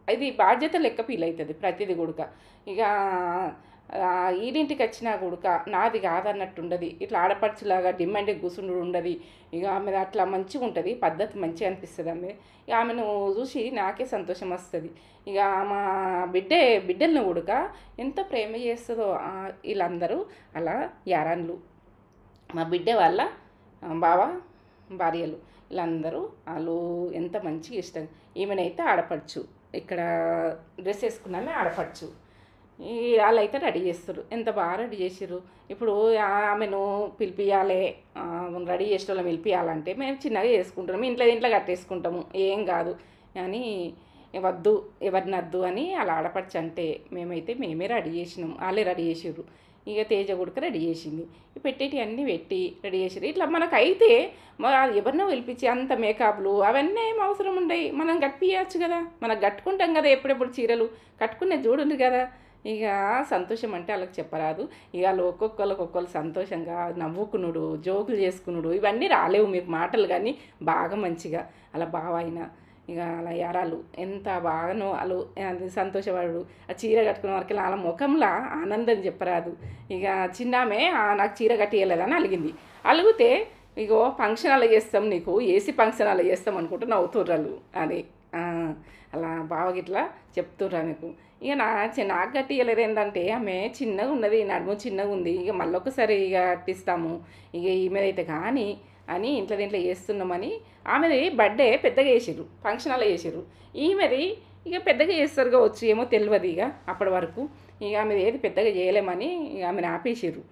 ఇది బాధ్యత లెక్క ఫీల్ అవుతుంది ప్రతిదీ కూడా. ఇక ఈడింటికి వచ్చినా కూడా నాది కాదన్నట్టు ఉండదు, ఇట్లా ఆడపడిచిలాగా డిమాండ్ కూర్చుండు ఉండదు. ఇక ఆమె అట్లా మంచిగా ఉంటుంది, పద్ధతి మంచిగా అనిపిస్తుంది ఆమె. ఇక ఆమెను చూసి నాకే సంతోషం వస్తుంది. ఇక మా బిడ్డలను కూడా ఎంత ప్రేమ చేస్తుందో వీళ్ళందరూ అలా యారాన్లు, మా బిడ్డ వాళ్ళ బావ భార్యలు వీళ్ళందరూ వాళ్ళు ఎంత మంచిగా ఇష్టం. ఈమెనైతే ఆడపడుచు, ఇక్కడ డ్రెస్ వేసుకున్నామే ఆడపడుచు. వాళ్ళైతే రెడీ చేస్తారు, ఎంత బాగా రెడీ చేసారు. ఇప్పుడు ఆమెను పిలిపియాలి, రెడీ చేసే వాళ్ళని పిలిపియాలంటే మేము చిన్నగా చేసుకుంటాము, ఇంట్లో కట్టేసుకుంటాము, ఏం కాదు. కానీ వద్దు ఎవరిని వద్దు అని అలా ఆడపడుచు అంటే మేమే రెడీ చేసినాం, వాళ్ళే రెడీ చేసారు. ఇక తేజ కూడా రెడీ చేసింది, పెట్టేటి అన్నీ పెట్టి రెడీ చేసారు. ఇట్లా మనకైతే ఎవరినో పిలిపించి అంత మేకప్లు అవన్నీ ఏం అవసరం ఉండవు, మనం కట్టియచ్చు కదా, మనం కట్టుకుంటాం కదా ఎప్పుడెప్పుడు చీరలు కట్టుకునే చూడండి కదా. ఇక సంతోషం అంటే వాళ్ళకి చెప్పరాదు. ఇక వాళ్ళు ఒక్కొక్కరు సంతోషంగా నవ్వుకునుడు, జోకులు చేసుకునుడు ఇవన్నీ రాలేవు మీకు మాటలు, కానీ బాగా మంచిగా అలా బాగా అయినా. ఇక అలా యారాలు ఎంత బాగానో వాళ్ళు సంతోషపడు. ఆ చీర కట్టుకున్న వరకు వాళ్ళ ముఖంలో ఆనందం చెప్పరాదు. ఇక చిన్నామే నాకు చీర కట్టియలేదని అలిగింది. అలిగితే ఇగో ఫంక్షన్ అలా చేస్తాం, నీకు ఏసీ ఫంక్షన్ అలా చేస్తాం అనుకుంటూ నవ్వుతుర్రాలు అని అలా బాగా ఇట్లా చెప్తుర్రా మీకు. ఇక నాకు కట్టియలేదు ఏంటంటే ఆమె చిన్నగా ఉన్నది, నడుము చిన్నగా ఉంది, ఇక మళ్ళీ ఒకసారి ఇక కట్టిస్తాము ఇక ఈమెదైతే కానీ అని దీంట్లో చేస్తున్నామని. ఆమెది బర్త్డే పెద్దగా చేసిర్రు, ఫంక్షన్ అలా చేసిర్రు. ఈమెది ఇక పెద్దగా చేస్తారు కావచ్చు, ఏమో తెలియదు ఇక అప్పటి వరకు. ఇక ఆమెది ఏది పెద్దగా చేయలేమని ఇక ఆమెను ఆపేసిర్రు.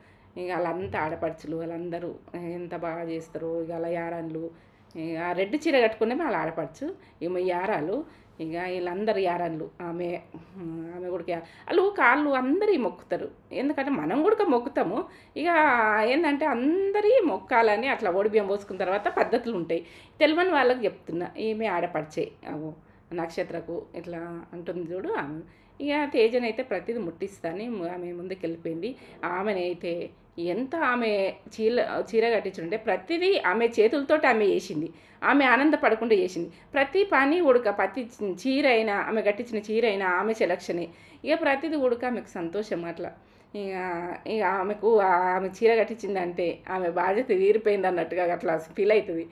ఇక వాళ్ళంతా ఆడపడుచులు వాళ్ళందరూ ఎంత బాగా చేస్తారు. ఇక అలా యారాన్లు, ఇక రెడ్ చీర కట్టుకునే వాళ్ళ ఆడపడుచు, ఏమో యారాలు. ఇక వీళ్ళందరూ యారాన్లు, ఆమె కూడా వాళ్ళు కాళ్ళు అందరి మొక్కుతారు, ఎందుకంటే మనం కూడా మొక్కుతాము. ఇక ఏంటంటే అందరి మొక్కాలని అట్లా ఓడిబియ్యం పోసుకున్న తర్వాత పద్ధతులు ఉంటాయి. తెలియని వాళ్ళకి చెప్తున్నా, ఈమె ఆడపడిచే నక్షత్రకు ఇట్లా అంటుంది చూడు ఆమె. ఇక తేజనైతే ప్రతిదీ ముట్టిస్తాని ఆమె ముందుకు వెళ్ళిపోయింది. ఆమెనైతే ఎంత ఆమె చీర కట్టించుంటే ప్రతిదీ ఆమె చేతులతో ఆమె చేసింది, ఆమె ఆనందపడకుండా చేసింది. ప్రతి పని ఉడక, ప్రతి చీర అయినా ఆమె కట్టించిన చీర అయినా ఆమె సెలక్షనే. ఇక ప్రతిదీ ఉడక ఆమెకు సంతోషం అట్లా. ఇక ఇక ఆమె చీర కట్టించిందంటే ఆమె బాధ్యత తీరిపోయింది అన్నట్టుగా అట్లా ఫీల్ అవుతుంది.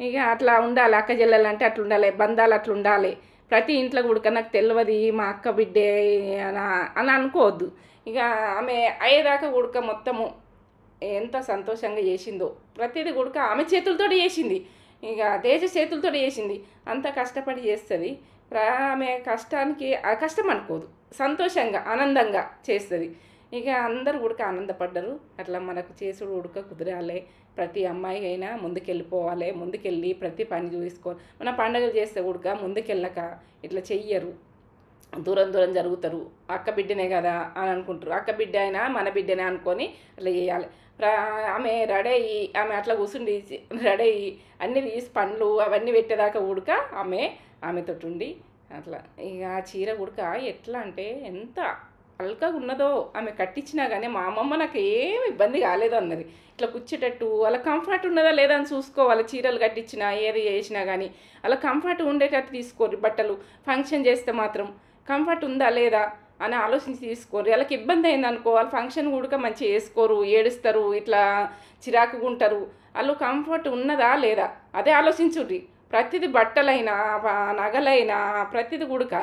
ఇక అట్లా ఉండాలి, అక్క చెల్లెలంటే అట్లా ఉండాలి, బంధాలు అట్లా ఉండాలి. ప్రతి ఇంట్లో కూడా నాకు తెలియదు మా అక్క బిడ్డే అని అనుకోవద్దు. ఇక ఆమె అయ్యేదాకా ఉడక మొత్తము ఎంత సంతోషంగా చేసిందో, ప్రతిదీ ఉడక ఆమె చేతులతో చేసింది, ఇక తేజ చేతులతో చేసింది. అంత కష్టపడి చేస్తుంది. ఆమె కష్టానికి కష్టం అనుకోదు, సంతోషంగా ఆనందంగా చేస్తుంది. ఇక అందరూ ఉడక ఆనందపడ్డారు. అట్లా మనకు చేసుడు ఉడక కుదరాలి, ప్రతి అమ్మాయి అయినా ముందుకెళ్ళిపోవాలి, ముందుకెళ్ళి ప్రతి పని చూసుకోవాలి. మన పండుగలు చేస్తే ఉడక ముందుకెళ్ళక ఇట్లా చెయ్యరు, దూరం జరుగుతారు. అక్క బిడ్డనే కదా అని అనుకుంటారు, అక్క బిడ్డ అయినా మన బిడ్డనే అనుకొని అట్లా చేయాలి. ఆమె రెడీ అయ్యి ఆమె అట్లా కూర్చుండి రెడీ అయ్యి అన్నీ తీసి పండ్లు అవన్నీ పెట్టేదాకా ఉడక ఆమెతో ఉండి అట్లా. ఇక ఆ చీర ఉడక ఎట్లా అంటే ఎంత అల్కగా ఉన్నదో ఆమె కట్టించినా కానీ మా అమ్మమ్మ నాకు ఏమి ఇబ్బంది కాలేదు అన్నది. ఇట్లా కూర్చేటట్టు అలా కంఫర్ట్ ఉన్నదా లేదా అని చూసుకోవాలి. చీరలు కట్టించినా ఏది చేసినా కానీ అలా కంఫర్ట్ ఉండేటట్టు తీసుకోరు బట్టలు. ఫంక్షన్ చేస్తే మాత్రం కంఫర్ట్ ఉందా లేదా అని ఆలోచించి తీసుకోరు. వాళ్ళకి ఇబ్బంది అయింది అనుకో, వాళ్ళు ఫంక్షన్ కూడా మంచిగా వేసుకోరు, ఏడుస్తారు, ఇట్లా చిరాకుగా ఉంటారు. వాళ్ళు కంఫర్ట్ ఉన్నదా లేదా అదే ఆలోచించుర్రి. ప్రతిదీ బట్టలైనా నగలైనా ప్రతిదీ కూడక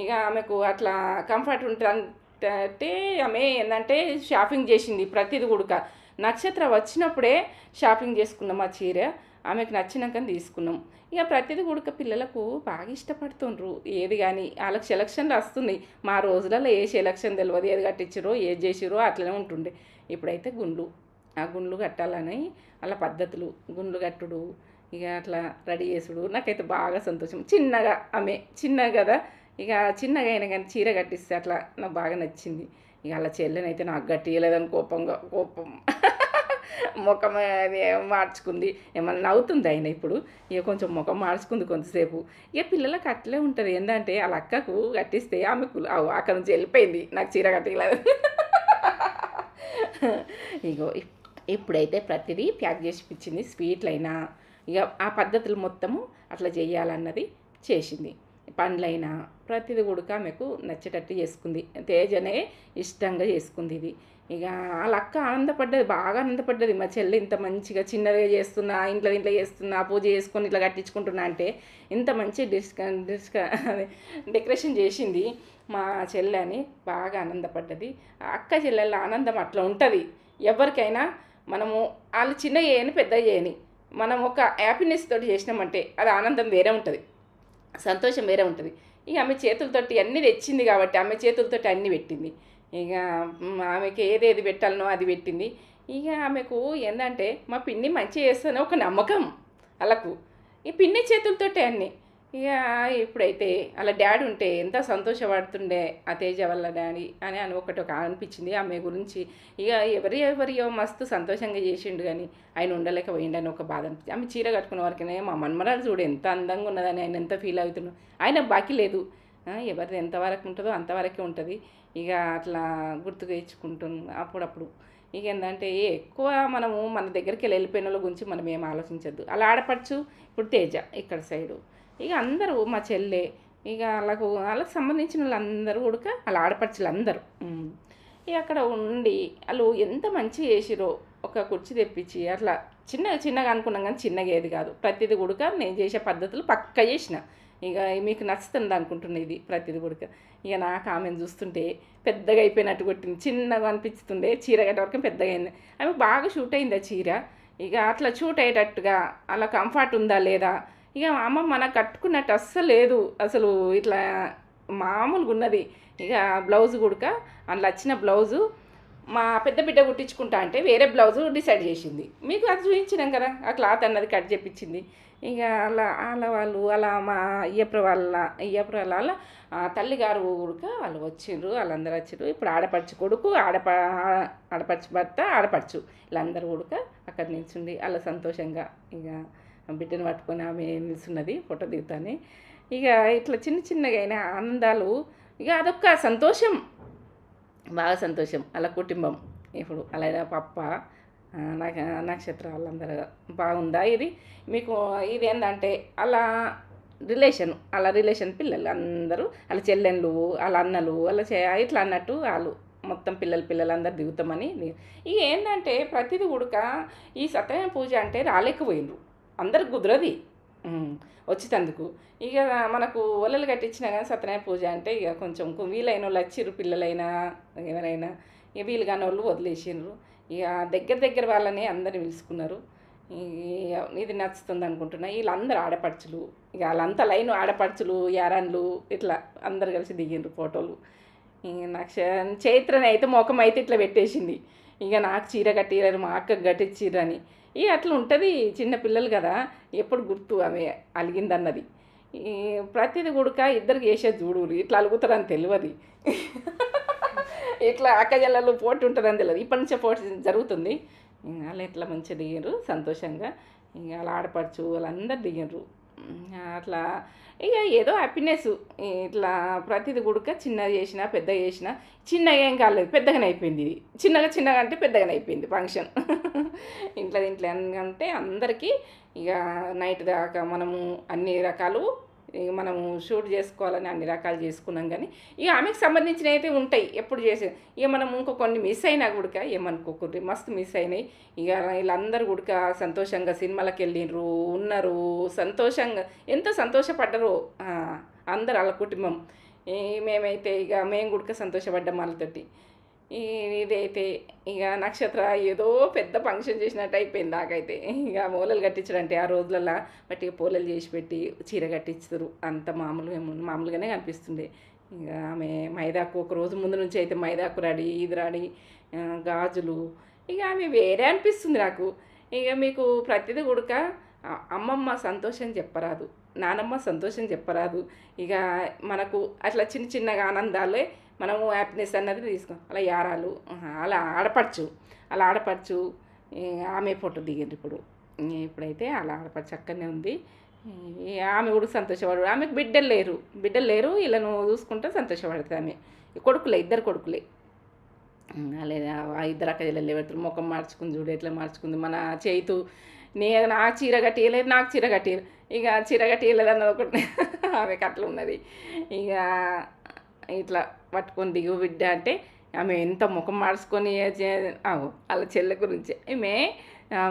ఇక ఆమెకు అట్లా కంఫర్ట్ ఉంటుంది అంటే ఆమె ఏంటంటే షాపింగ్ చేసింది ప్రతిదీ కూడక. నక్షత్రం వచ్చినప్పుడే షాపింగ్ చేసుకున్నాం ఆ చీర. ఆమెకు నచ్చినాక తీసుకున్నాం. ఇక ప్రతిదీ కూడా పిల్లలకు బాగా ఇష్టపడుతుండ్రు. ఏది కానీ వాళ్ళకి సెలక్షన్లు వస్తున్నాయి. మా రోజులలో ఏ సెలక్షన్ తెలియదు, ఏది కట్టించారో ఏది చేసిరో అట్లనే ఉంటుండే. ఇప్పుడైతే గుండ్లు, ఆ గుండ్లు కట్టాలని అలా పద్ధతులు, గుండ్లు కట్టుడు, ఇక అట్లా రెడీ చేసుడు నాకైతే బాగా సంతోషం. చిన్నగా ఆమె చిన్నగా కదా, ఇక చిన్నగా అయినా కానీ చీర కట్టిస్తే అట్లా నాకు బాగా నచ్చింది. ఇక అలా చెల్లెనైతే నాకు కట్టియలేదని కోపం ముఖం మార్చుకుంది. ఏమన్నా నవ్వుతుంది ఆయన ఇప్పుడు. ఇక కొంచెం ముఖం మార్చుకుంది కొంతసేపు. ఇక పిల్లలకు అట్లే ఉంటుంది. ఏంటంటే వాళ్ళ అక్కకు కట్టిస్తే ఆమెకు అక్కడ నుంచి వెళ్ళిపోయింది, నాకు చీర కట్టలేదు. ఇగో ఇప్పుడైతే ప్రతిదీ ప్యాక్ చేసి ఇచ్చింది. స్వీట్లైనా ఇక ఆ పద్ధతులు మొత్తము అట్లా చేయాలన్నది చేసింది. పండ్లైనా ప్రతిదీ కూడా ఆమెకు నచ్చేటట్టు చేసుకుంది. తేజనే ఇష్టంగా చేసుకుంది ఇది. ఇక వాళ్ళ అక్క ఆనందపడ్డది, బాగా ఆనందపడ్డది. మా చెల్లి ఇంత మంచిగా చిన్నదిగా చేస్తున్నా, ఇంట్లో చేస్తున్నా, పూజ చేసుకొని ఇట్లా కట్టించుకుంటున్నా అంటే ఇంత మంచి డెకరేషన్ చేసింది మా చెల్లె అని బాగా ఆనందపడ్డది. అక్క చెల్లెళ్ళ ఆనందం అట్లా ఉంటుంది. ఎవరికైనా మనము వాళ్ళు చిన్న చేయని పెద్ద చేయని మనం ఒక హ్యాపీనెస్ తోటి చేసినామంటే అది ఆనందం వేరే ఉంటుంది, సంతోషం వేరే ఉంటుంది. ఇక ఆమె చేతులతోటి అన్నీ తెచ్చింది కాబట్టి ఆమె చేతులతోటి అన్నీ పెట్టింది. ఇక ఆమెకి ఏదేది పెట్టాలనో అది పెట్టింది. ఇక ఆమెకు ఏంటంటే మా పిన్ని మంచిగా చేస్తానే ఒక నమ్మకం వాళ్ళకు. ఈ పిన్ని చేతులతోటే అన్నీ. ఇక ఇప్పుడైతే అలా డాడీ ఉంటే ఎంత సంతోషపడుతుండే ఆ తేజ వల్ల డాడీ అని ఒక అనిపించింది ఆమె గురించి. ఇక ఎవరియో మస్తు సంతోషంగా చేసిండు, కానీ ఆయన ఉండలేకపోయిండని ఒక బాధ అనిపించింది. ఆమె చీర కట్టుకున్న వరకునే మా మన్మరాలు చూడు ఎంత అందంగా ఉన్నదని ఆయన ఎంత ఫీల్ అవుతున్నాడు. ఆయన బాకీ లేదు, ఎవరిది ఎంతవరకు ఉంటుందో అంతవరకే ఉంటుంది. ఇక అట్లా గుర్తుగా ఇచ్చుకుంటున్నాం అప్పుడప్పుడు. ఇక ఏంటంటే ఎక్కువ మనము మన దగ్గరికి వెళ్ళిపోయిన వాళ్ళ గురించి మనం ఏం ఆలోచించద్దు. అలా ఆడపడుచు ఇప్పుడు తేజ ఇక్కడ సైడు, ఇక అందరూ మా చెల్లె, ఇక వాళ్ళకు సంబంధించిన వాళ్ళందరూ కూడా వాళ్ళ ఆడపడుచులు అందరూ ఇక అక్కడ ఉండి వాళ్ళు ఎంత మంచిగా చేసిరో. ఒక కుర్చీ తెప్పించి అట్లా చిన్నగా అనుకున్నాం, కానీ చిన్నగా ఏది కాదు. ప్రతిదీ కూడా నేను చేసే పద్ధతులు పక్కా చేసిన. ఇక మీకు నచ్చుతుంది అనుకుంటున్నా ఇది ప్రతిదీ కూడా. ఇక నాకు ఆమెను చూస్తుంటే పెద్దగా అయిపోయినట్టు కొట్టింది, చిన్నగా అనిపిస్తుండే. చీర కట్టే వరకు పెద్దగా అయింది. ఆమె బాగా షూట్ అయింది ఆ చీర. ఇక అట్లా షూట్ అయ్యేటట్టుగా అలా కంఫర్ట్ ఉందా లేదా. ఇక అమ్మ మనకు కట్టుకున్నట్టు అస్సలు లేదు, అసలు ఇట్లా మామూలుగా ఉన్నది. ఇక బ్లౌజ్ కూడా అందులో వచ్చిన బ్లౌజు మా పెద్ద బిడ్డ కుట్టించుకుంటా అంటే వేరే బ్లౌజు డిసైడ్ చేసింది. మీకు అది చూపించినాం కదా, ఆ క్లాత్ అన్నది కట్ చేపించింది. ఇక అలా మా అయ్యప్ర వాళ్ళ తల్లిగారు కూడా వాళ్ళు వచ్చిండ్రు, వాళ్ళందరూ వచ్చిండ్రు. ఇప్పుడు ఆడపడుచు కొడుకు, ఆడపడుచు భర్త, ఆడపడుచు వీళ్ళందరూ కూడా అక్కడ నిల్చుండి అలా సంతోషంగా ఇక బిడ్డను పట్టుకొని ఆమె నిల్చున్నది, ఫోటో దిగుతానే. ఇక ఇట్లా చిన్నగా అయిన ఆనందాలు. ఇక అదొక సంతోషం, బాగా సంతోషం. అలా కుటుంబం ఇప్పుడు అలా పప్ప నక్షత్ర వాళ్ళందరూ బాగుందా ఇది మీకు. ఇది ఏంటంటే అలా రిలేషన్ పిల్లలు అందరూ వాళ్ళ చెల్లెళ్ళు, వాళ్ళ అన్నలు, ఇట్లా అన్నట్టు వాళ్ళు మొత్తం పిల్లలు అందరు దిగుతామని. ఇక ఏంటంటే ప్రతిదీ ఉడక ఈ సత్యనారాయణ పూజ అంటే రాలేకపోయినరు, అందరికి కుదరది వచ్చేటందుకు. ఇక మనకు ఒల్లలు కట్టించినా కానీ సత్యనారాయణ పూజ అంటే ఇక కొంచెం వీలైన వాళ్ళు వచ్చిర్రు, పిల్లలైనా ఎవరైనా. ఇక వీలు కాని వాళ్ళు వదిలేసిండ్రు. ఇక దగ్గర వాళ్ళని అందరిని పిలుచుకున్నారు. ఇది నచ్చుతుంది అనుకుంటున్నా. వీళ్ళందరూ ఆడపడుచులు, ఇక వాళ్ళంతా లైన్ ఆడపడుచులు, యారాన్లు ఇట్లా అందరు కలిసి దిగిండ్రు ఫోటోలు. నాకు చైత్రని అయితే ముఖం అయితే ఇట్లా పెట్టేసింది. ఇక నాకు చీర కట్టిరని మా అక్కకు కట్టించిరని. ఇక అట్లా ఉంటుంది, చిన్న పిల్లలు కదా, ఎప్పుడు గుర్తు ఆమె అలిగిందన్నది. ప్రతిదీ గుడక ఇద్దరికి చేసేది చూడు, ఇట్లా అలుగుతారని తెలియదు. ఇట్లా అక్కజల్లలు పోటీ ఉంటుందని తెలియదు. ఇప్పటి నుంచే పోటీ జరుగుతుంది. అలా ఇట్లా మంచిగా దిగారు సంతోషంగా. ఇంకా అలా ఆడపడుచు వాళ్ళందరూ దిగారు అట్లా. ఇక ఏదో హ్యాపీనెస్. ఇట్లా ప్రతిదీ గుడక చిన్నగా చేసినా పెద్దగా చేసినా చిన్నగా ఏం కాలేదు, పెద్దగానే అయిపోయింది. ఇది చిన్నగా అంటే పెద్దగానే అయిపోయింది ఫంక్షన్. ఇంట్లో అంటే అందరికీ ఇక నైట్ దాకా మనము అన్ని రకాలు ఇక మనము షూట్ చేసుకోవాలని అన్ని రకాలు చేసుకున్నాం. కానీ ఇక ఆమెకు సంబంధించినవి అయితే ఉంటాయి ఎప్పుడు చేసే. ఇక మనం ఇంకో కొన్ని మిస్ అయినా కూడా ఏమనుకోకూడదు, మస్తు మిస్ అయినాయి. ఇక వీళ్ళందరూ కూడా సంతోషంగా సినిమాలకు వెళ్ళిండ్రు, ఉన్నారు సంతోషంగా, ఎంతో సంతోషపడ్డరు అందరు వాళ్ళ కుటుంబం. మేమైతే ఇక మేము కూడా సంతోషపడ్డాం వాళ్ళతోటి. ఈ ఇదైతే ఇక నక్షత్ర ఏదో పెద్ద ఫంక్షన్ చేసినట్టు అయిపోయింది నాకైతే. ఇక మూలలు కట్టించడంటే ఆ రోజులల్లో గట్టిగా పూలలు చేసి పెట్టి చీర కట్టించుతారు. అంత మామూలుగా మామూలుగానే కనిపిస్తుండే. ఇక ఆమె మైదాకు ఒక రోజు ముందు నుంచి అయితే మైదాకు రెడీ, ఇది రెడీ, గాజులు, ఇక ఆమె వేరే అనిపిస్తుంది నాకు. ఇక మీకు ప్రతిదీ కూడక అమ్మమ్మ సంతోషం చెప్పరాదు, నానమ్మ సంతోషం చెప్పరాదు. ఇక మనకు అట్లా చిన్న చిన్నగా ఆనందాలే మనము హ్యాపీనెస్ అన్నది తీసుకో. అలా యారాలు, అలా ఆడపడుచు, అలా ఆడపడుచు ఆమె ఫోటో దిగింది ఇప్పుడు. ఇప్పుడైతే అలా ఆడపడుచు అక్కడనే ఉంది. ఆమె కూడా సంతోషపడు. ఆమెకు బిడ్డలు లేరు వీళ్ళను చూసుకుంటే సంతోషపడుతుంది ఆమె. కొడుకులే, ఇద్దరు కొడుకులే. లేదా ఆ ఇద్దరు అక్క చెల్లెలు పెడుతున్నారు. ముఖం మార్చుకుంది చూడు ఎట్లా మార్చుకుంది. మన చేతు నాకు చీర కట్టియలేదు, నాకు చీర కట్టియలేదు, ఇక చీర కట్టియలేదు అన్నది ఒకటి ఆమెకు అట్లా ఉన్నది. ఇక ఇట్లా పట్టుకొని దిగు బిడ్డ అంటే ఆమె ఎంత ముఖం మార్చుకొని వాళ్ళ చెల్లె గురించి ఈమె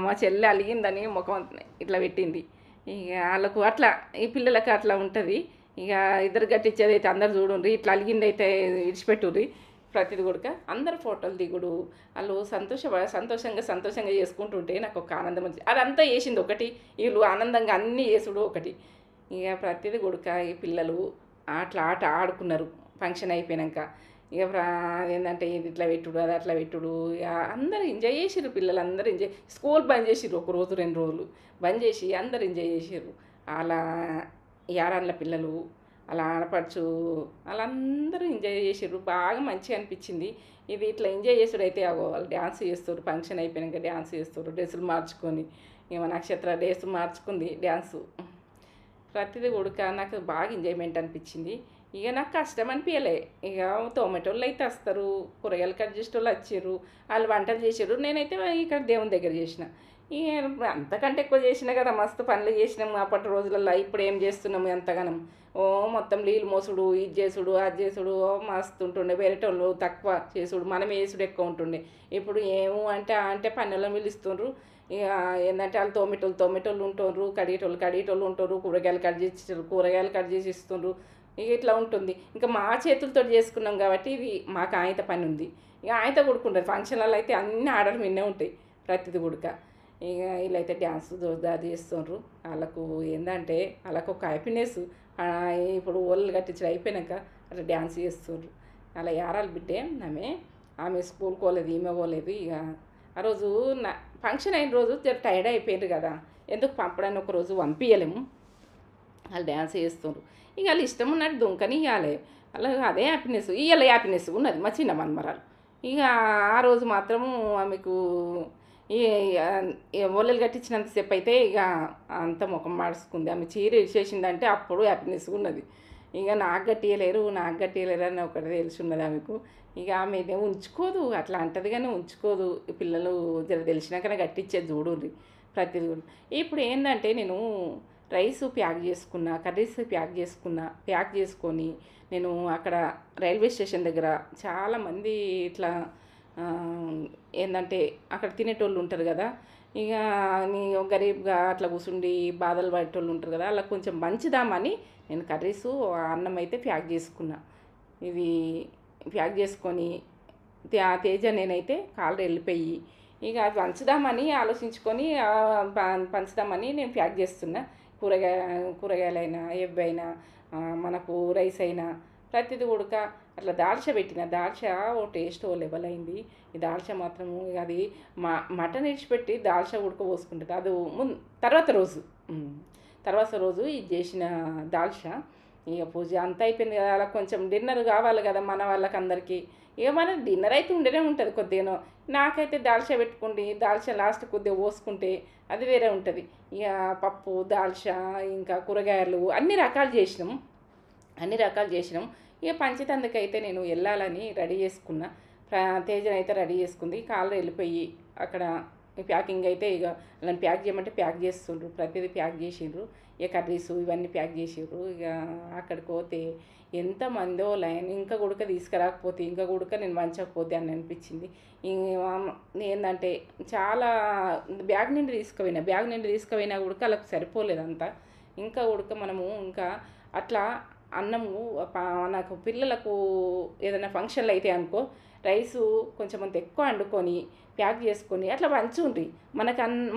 మా చెల్లె అలిగిందని ముఖం ఇట్లా పెట్టింది. ఇక వాళ్ళకు అట్లా ఈ పిల్లలకు అట్లా ఉంటుంది. ఇక ఇద్దరు కట్టించేది అయితే అందరు చూడండి, ఇట్లా అలిగింది అయితే విడిచిపెట్టుర్రి. ప్రతిది కూడా అందరు ఫోటోలు దిగుడు, వాళ్ళు సంతోషంగా చేసుకుంటుంటే నాకు ఒక ఆనందం వచ్చింది. అదంతా వేసింది ఒకటి, వీళ్ళు ఆనందంగా అన్నీ చేసుడు ఒకటి. ఇక ప్రతిది కొడుక ఈ పిల్లలు ఆట ఆడుకున్నారు ఫంక్షన్ అయిపోయాక. ఇక ఏంటంటే ఇది ఇట్లా పెట్టుడు, అది అట్లా పెట్టుడు, ఇక అందరూ ఎంజాయ్ చేసిర్రు. పిల్లలు అందరూ ఎంజాయ్, స్కూల్ బంద్ చేసిర్రు, ఒక రోజు 2 రోజులు బంద్ చేసి అందరు ఎంజాయ్ చేసిర్రు. అలా యారాన్ల పిల్లలు, అలా ఆడపడుచు, వాళ్ళందరూ ఎంజాయ్ చేసిర్రు. బాగా మంచిగా అనిపించింది. ఇది ఇట్లా ఎంజాయ్ చేసుడు అయితే వాళ్ళు డ్యాన్స్ చేస్తారు. ఫంక్షన్ అయిపోయాక డ్యాన్స్ చేస్తారు, డ్రెస్సులు మార్చుకొని. ఏమో నక్షత్ర డ్రెస్ మార్చుకుంది డ్యాన్సు. ప్రతిదీ ఉడక నాకు బాగా ఎంజాయ్మెంట్ అనిపించింది. ఇక నాకు కష్టం అనిపించలే. ఇక టొమాటోళ్ళు అయితే వస్తారు, కూరగాయలు కట్ చేసేటోళ్ళు వచ్చారు, వాళ్ళు వంటలు చేసారు. నేనైతే ఇక్కడ దేవుని దగ్గర చేసిన. ఇక అంతకంటే ఎక్కువ చేసినా కదా, మస్తు పనులు చేసినాము అప్పటి రోజులలో. ఇప్పుడు ఏం చేస్తున్నాము ఎంతగానం? మొత్తం నీళ్ళు మోసుడు, ఇది చేసుడు, అది చేసుడు మస్తు ఉంటుండే. వేరేటోళ్ళు తక్కువ చేసుడు, మనం వేసుడు ఎక్కువ ఉంటుండే. ఇప్పుడు ఏమో అంటే పనులను పిలుస్తుండ్రు. ఇక ఏంటంటే వాళ్ళు తోమేటోళ్ళు ఉంటుండ్రు, కడిగేటోళ్ళు ఉంటుండ్రు, కూరగాయలు కట్ చేసి ఇస్తుండ్రు. ఇక ఇట్లా ఉంటుంది. ఇంకా మా చేతులతో చేసుకున్నాం కాబట్టి ఇది మాకు ఆయంత పని ఉంది. ఇక ఆయంత కొడుకుంటారు. ఫంక్షన్లలో అయితే అన్ని ఆర్డర్ విన్నే ఉంటాయి ప్రతిది కొడుక. ఇక వీళ్ళైతే డ్యాన్స్ జోరుదారు చేస్తుండ్రు. వాళ్ళకు ఏంటంటే వాళ్ళకు ఒక హ్యాపీనెస్. ఇప్పుడు ఓళ్ళు కట్టించడం అయిపోయాక అట్లా డ్యాన్స్ చేస్తుండ్రు. అలా యారాలు బిడ్డే ఆమె స్కూల్కి పోలేదు, ఈమె పోలేదు. ఇక ఆ రోజు ఫంక్షన్ అయిన రోజు టైర్డ్ అయిపోయారు కదా, ఎందుకు పంపడానికి ఒక రోజు పంపించలేము. వాళ్ళు డ్యాన్స్ చేస్తుండ్రు. ఇక వాళ్ళు ఇష్టం ఉన్నట్టు దుంకని ఇవ్వాలి. అలా అదే హ్యాపీనెస్ ఉన్నది మా చిన్న మన్మరాలు. ఇక ఆ రోజు మాత్రము ఆమెకు ఒళ్ళలు కట్టించినంతసేపు అయితే ఇక అంత ముఖం మార్చుకుంది. ఆమె చీర ఇచ్చేసిందంటే అప్పుడు హ్యాపీనెస్ ఉన్నది. ఇక నాకు గట్టియలేరు అని ఒకటి తెలిసి ఉన్నది ఆమెకు. ఇక ఆమె ఉంచుకోదు, అట్లా అంటది కానీ ఉంచుకోదు. పిల్లలు జర తెలిసినాకనే కట్టించేది చూడుర్రి ప్రతిదీ. ఇప్పుడు ఏంటంటే నేను రైస్ ప్యాక్ చేసుకున్నా, కర్రీస్ ప్యాక్ చేసుకొని నేను అక్కడ రైల్వే స్టేషన్ దగ్గర చాలామంది ఇట్లా ఏంటంటే అక్కడ తినేటోళ్ళు ఉంటారు కదా, ఇక నీ గరీబ్గా అట్లా కూర్చుండి బాధలు పడేటోళ్ళు ఉంటారు కదా, అలా కొంచెం మంచిదామని నేను కర్రీసు అన్నం అయితే ప్యాక్ చేసుకున్నా. ఇది ప్యాక్ చేసుకొని తేజ నేనైతే కాళ్ళు వెళ్ళిపోయి ఇక అది పంచుదామని ఆలోచించుకొని పంచుదామని నేను ప్యాక్ చేస్తున్నా. కూరగాయలైనా ఏవైనా మనకు రైస్ అయినా ప్రతిదీ ఉడక అట్లా దాల్చా పెట్టిన. దాల్చా ఓ టేస్ట్ ఓ లెవెల్ అయింది. ఈ దాల్చా మాత్రము అది మటన్ ఇడిచిపెట్టి దాల్చా ఉడకపోసుకుంటుంది. అది తర్వాత రోజు ఇది చేసిన దాల్చా. ఇక పూజ అంతా అయిపోయింది కదా, అలా కొంచెం డిన్నర్ కావాలి కదా మన వాళ్ళకి అందరికీ. ఇక మన డిన్నర్ అయితే ఉండనే ఉంటుంది కొద్దిగానో. నాకైతే దాల్చా పెట్టుకోండి, దాల్చా లాస్ట్ కొద్దిగా పోసుకుంటే అది వేరే ఉంటుంది. ఇక పప్పు, దాల్చా, ఇంకా కూరగాయలు అన్ని రకాలు చేసినాం. ఇక పంచితందుకైతే నేను వెళ్ళాలని రెడీ చేసుకున్నా. తేజను అయితే రెడీ చేసుకుంది. కాళ్ళు వెళ్ళిపోయి అక్కడ ప్యాకింగ్ అయితే ఇక వాళ్ళని ప్యాక్ చేయమంటే ప్యాక్ చేస్తుండ్రు. ప్రతిదీ ప్యాక్ చేసిండ్రు. ఇక కర్రీసు ఇవన్నీ ప్యాక్ చేసిండ్రు. ఇక అక్కడికి పోతే ఎంతమందో లైన్. ఇంకా గుడక తీసుకురాకపోతే, ఇంకా గుడక నేను వంచకపోతే అని అనిపించింది. ఏంటంటే చాలా బ్యాగ్ నుండి తీసుకుపోయినా గుడక వాళ్ళకి సరిపోలేదంతా. ఇంకా ఉడక మనము ఇంకా అట్లా అన్నము నాకు పిల్లలకు ఏదైనా ఫంక్షన్లు అయితే అనుకో రైసు కొంచెం అంత ఎక్కువ వండుకొని ప్యాక్ చేసుకొని అట్లా పంచుండ్రి.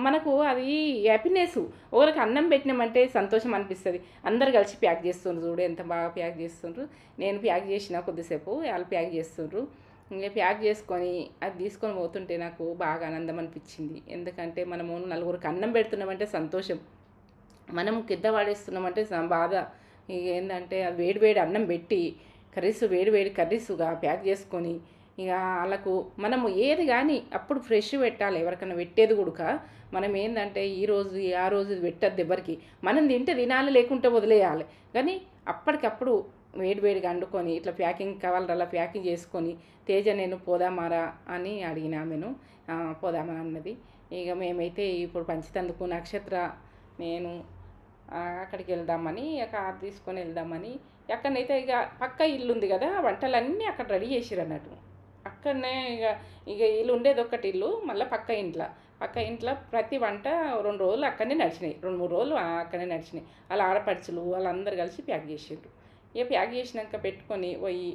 మనకు అది హ్యాపీనెస్. ఒకరికి అన్నం పెట్టినామంటే సంతోషం అనిపిస్తుంది. అందరు కలిసి ప్యాక్ చేస్తుండ్రు, చూడు ఎంత బాగా ప్యాక్ చేస్తుండ్రు. నేను ప్యాక్ చేసిన కొద్దిసేపు వాళ్ళు ప్యాక్ చేస్తుండ్రు. ఇంకా ప్యాక్ చేసుకొని అది తీసుకొని పోతుంటే నాకు బాగా ఆనందం అనిపించింది. ఎందుకంటే మనము నలుగురికి అన్నం పెడుతున్నామంటే సంతోషం, మనం కింద వాడేస్తున్నామంటే బాధ. ఇక ఏంటంటే అది వేడి వేడి అన్నం పెట్టి వేడి వేడి కర్రీసుగా ప్యాక్ చేసుకొని ఇక వాళ్ళకు మనము ఏది కానీ అప్పుడు ఫ్రెష్ పెట్టాలి. ఎవరికైనా పెట్టేది కూడా మనం ఏంటంటే ఈరోజు ఆ రోజు పెట్టద్దు ఎవరికి. మనం తింటే తినాలి, లేకుంటే వదిలేయాలి. కానీ అప్పటికప్పుడు వేడివేడిగా వండుకొని ఇట్లా ప్యాకింగ్ కావాలి అలా ప్యాకింగ్ చేసుకొని తేజ నేను పోదామారా అని అడిగిన ఆమెను. పోదామని అన్నది. ఇక మేమైతే ఇప్పుడు పంచితందుకు నక్షత్ర నేను అక్కడికి వెళ్దామని కార్ తీసుకొని వెళ్దామని అక్కడనైతే ఇక పక్క ఇల్లు ఉంది కదా, వంటలన్నీ అక్కడ రెడీ చేసిరు అన్నట్టు. అక్కడనే ఇక ఇల్లు ఉండేది ఒక్కటి ఇల్లు, మళ్ళీ పక్క ఇంట్లో ప్రతి వంట 2 రోజులు అక్కడనే నడిచినాయి, 2-3 రోజులు అక్కడనే నడిచినాయి. వాళ్ళ ఆడపడుచులు వాళ్ళందరూ కలిసి ప్యాక్ చేసిండ్రు. ఇక ప్యాక్ చేసినాక పెట్టుకొని పోయి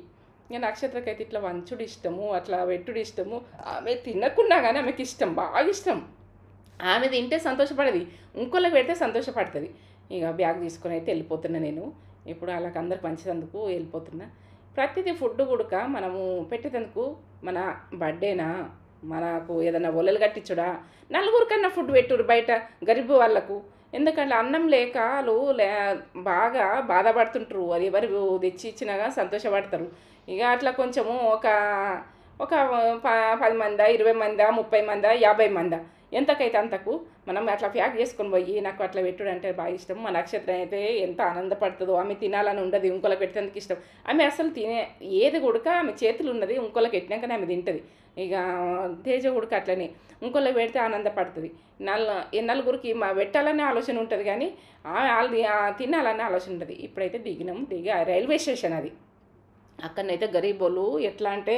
ఇక నక్షత్రకైతే ఇట్లా వంచుడు ఇష్టము, అట్లా పెట్టుడు ఇష్టము. ఆమె తినకున్నా కానీ ఆమెకి ఇష్టం, బాగా ఇష్టం. ఆమె తింటే సంతోషపడేది, ఇంకోళ్ళకి పెడితే సంతోషపడుతుంది. ఇక బ్యాగ్ తీసుకొని అయితే వెళ్ళిపోతున్నా నేను. ఇప్పుడు వాళ్ళకి అందరికి పంచేందుకు వెళ్ళిపోతున్నా. ప్రతిదీ ఫుడ్ కూడా మనము పెట్టేందుకు మన బర్త్డేనా, మనకు ఏదైనా ఒలలు కట్టించుడా, నలుగురికన్నా ఫుడ్ పెట్టురు బయట గరీబ్ వాళ్ళకు. ఎందుకంటే అన్నం లేక వాళ్ళు బాగా బాధపడుతుంటారు. అది ఎవరు తెచ్చి ఇచ్చినాగా సంతోషపడతారు. ఇక అట్లా కొంచెము ఒక 10 మందా, 20 మందా, 30 మందా, 50 మందా, ఎంతకైతే అంతకు మనం అట్లా ప్యాక్ చేసుకొని పోయి నాకు అట్లా పెట్టుడు అంటే బాగా ఇష్టం. మా నక్షత్రం అయితే ఎంత ఆనందపడుతుందో. ఆమె తినాలని ఉండదు, ఇంకోళ్ళకి పెట్టేందుకు ఇష్టం. ఆమె అసలు ఏది కూడా ఆమె చేతులు ఉన్నది ఇంకోళ్ళకి పెట్టినాకనే ఆమె తింటుంది. ఇక తేజ కూడా అట్లనే ఇంకోళ్ళకి పెడితే ఆనందపడుతుంది. నలుగురికి పెట్టాలనే ఆలోచన ఉంటుంది, కానీ వాళ్ళు తినాలనే ఆలోచన ఉంటుంది. ఇప్పుడైతే దిగి రైల్వే స్టేషన్ అది. అక్కడనైతే గరీబోళ్ళు ఎట్లా అంటే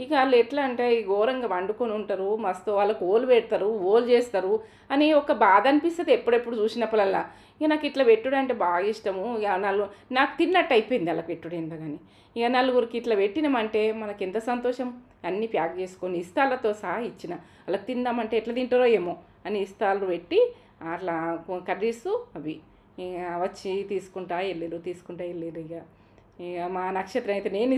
ఇక వాళ్ళు ఎట్లా అంటే ఈ ఘోరంగా వండుకొని ఉంటారు, మస్తు వాళ్ళకు ఓలు పెడతారు, ఓలు చేస్తారు అని ఒక బాధ అనిపిస్తుంది ఎప్పుడెప్పుడు చూసినప్పుడల్లా. ఇక నాకు ఇట్లా పెట్టుడు అంటే బాగా ఇష్టము. ఇక నాకు తిన్నట్టు అయిపోయింది అలా పెట్టుడు ఎంత. కానీ ఇక నలుగురికి ఇట్లా పెట్టినామంటే మనకి ఎంత సంతోషం. అన్నీ ప్యాక్ చేసుకొని ఇస్తాలతో సహా ఇచ్చిన వాళ్ళకి తిందామంటే ఎట్లా తింటారో ఏమో అని ఇస్తాలు పెట్టి అట్లా కర్రీసు అవి ఇక వచ్చి తీసుకుంటా వెళ్ళారు. ఇక మా నక్షత్రం అయితే నేను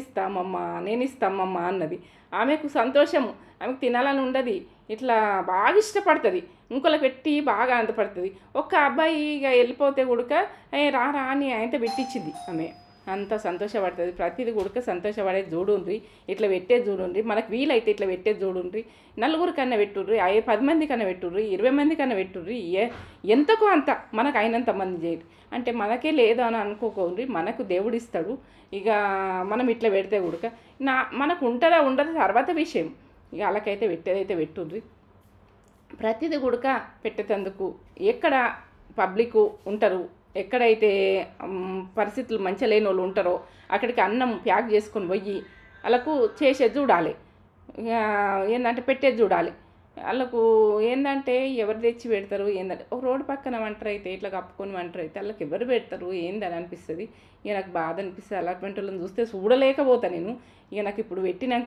ఇస్తామమ్మా అన్నది. ఆమెకు సంతోషము, ఆమెకు తినాలని ఉండదు, ఇట్లా బాగా ఇష్టపడుతుంది, ఇంకోళ్ళకి పెట్టి బాగా ఆనందపడుతుంది. ఒక్క అబ్బాయి ఇక వెళ్ళిపోతే కూడా రా అని ఆయనతో పెట్టించింది. ఆమె అంత సంతోషపడుతుంది. ప్రతిదీ కూడా సంతోషపడేది చూడుండ్రి, ఇట్లా పెట్టేది చూడుండ్రి. మనకు వీలైతే ఇట్లా పెట్టేది చూడుండ్రి. నలుగురికన్నా పెట్టుర్రి, 10 మంది కన్నా పెట్టుర్రి, 20 మంది కన్నా పెట్టుర్రి. ఎంతకో అంత మనకు అయినంత మంది చేయరు. అంటే మనకే లేదు అని అనుకోకండి, మనకు దేవుడు ఇస్తాడు. ఇక మనం ఇట్లా పెడితే కూడా మనకు ఉంటుందా ఉండదు తర్వాత విషయం. ఇక వాళ్ళకైతే పెట్టేదైతే పెట్టుర్రి. ప్రతిదీ కూడా పెట్టేందుకు ఎక్కడ పబ్లిక్ ఉంటారు, ఎక్కడైతే పరిస్థితులు మంచిగా లేని వాళ్ళు ఉంటారో అక్కడికి అన్నం ప్యాక్ చేసుకొని పోయి వాళ్ళకు చేసేది చూడాలి. ఏంటంటే పెట్టేది చూడాలి. వాళ్ళకు ఏంటంటే ఎవరు తెచ్చి పెడతారు ఏంటంటే ఒక రోడ్డు పక్కన వంటరు అయితే ఇట్లా కప్పుకొని వంటరు అయితే వాళ్ళకి ఎవరు పెడతారు ఏందని అనిపిస్తుంది. ఇక నాకు బాధ అనిపిస్తుంది. అలాంటి వాళ్ళని చూస్తే చూడలేకపోతా నేను. ఇక నాకు ఇప్పుడు పెట్టినాక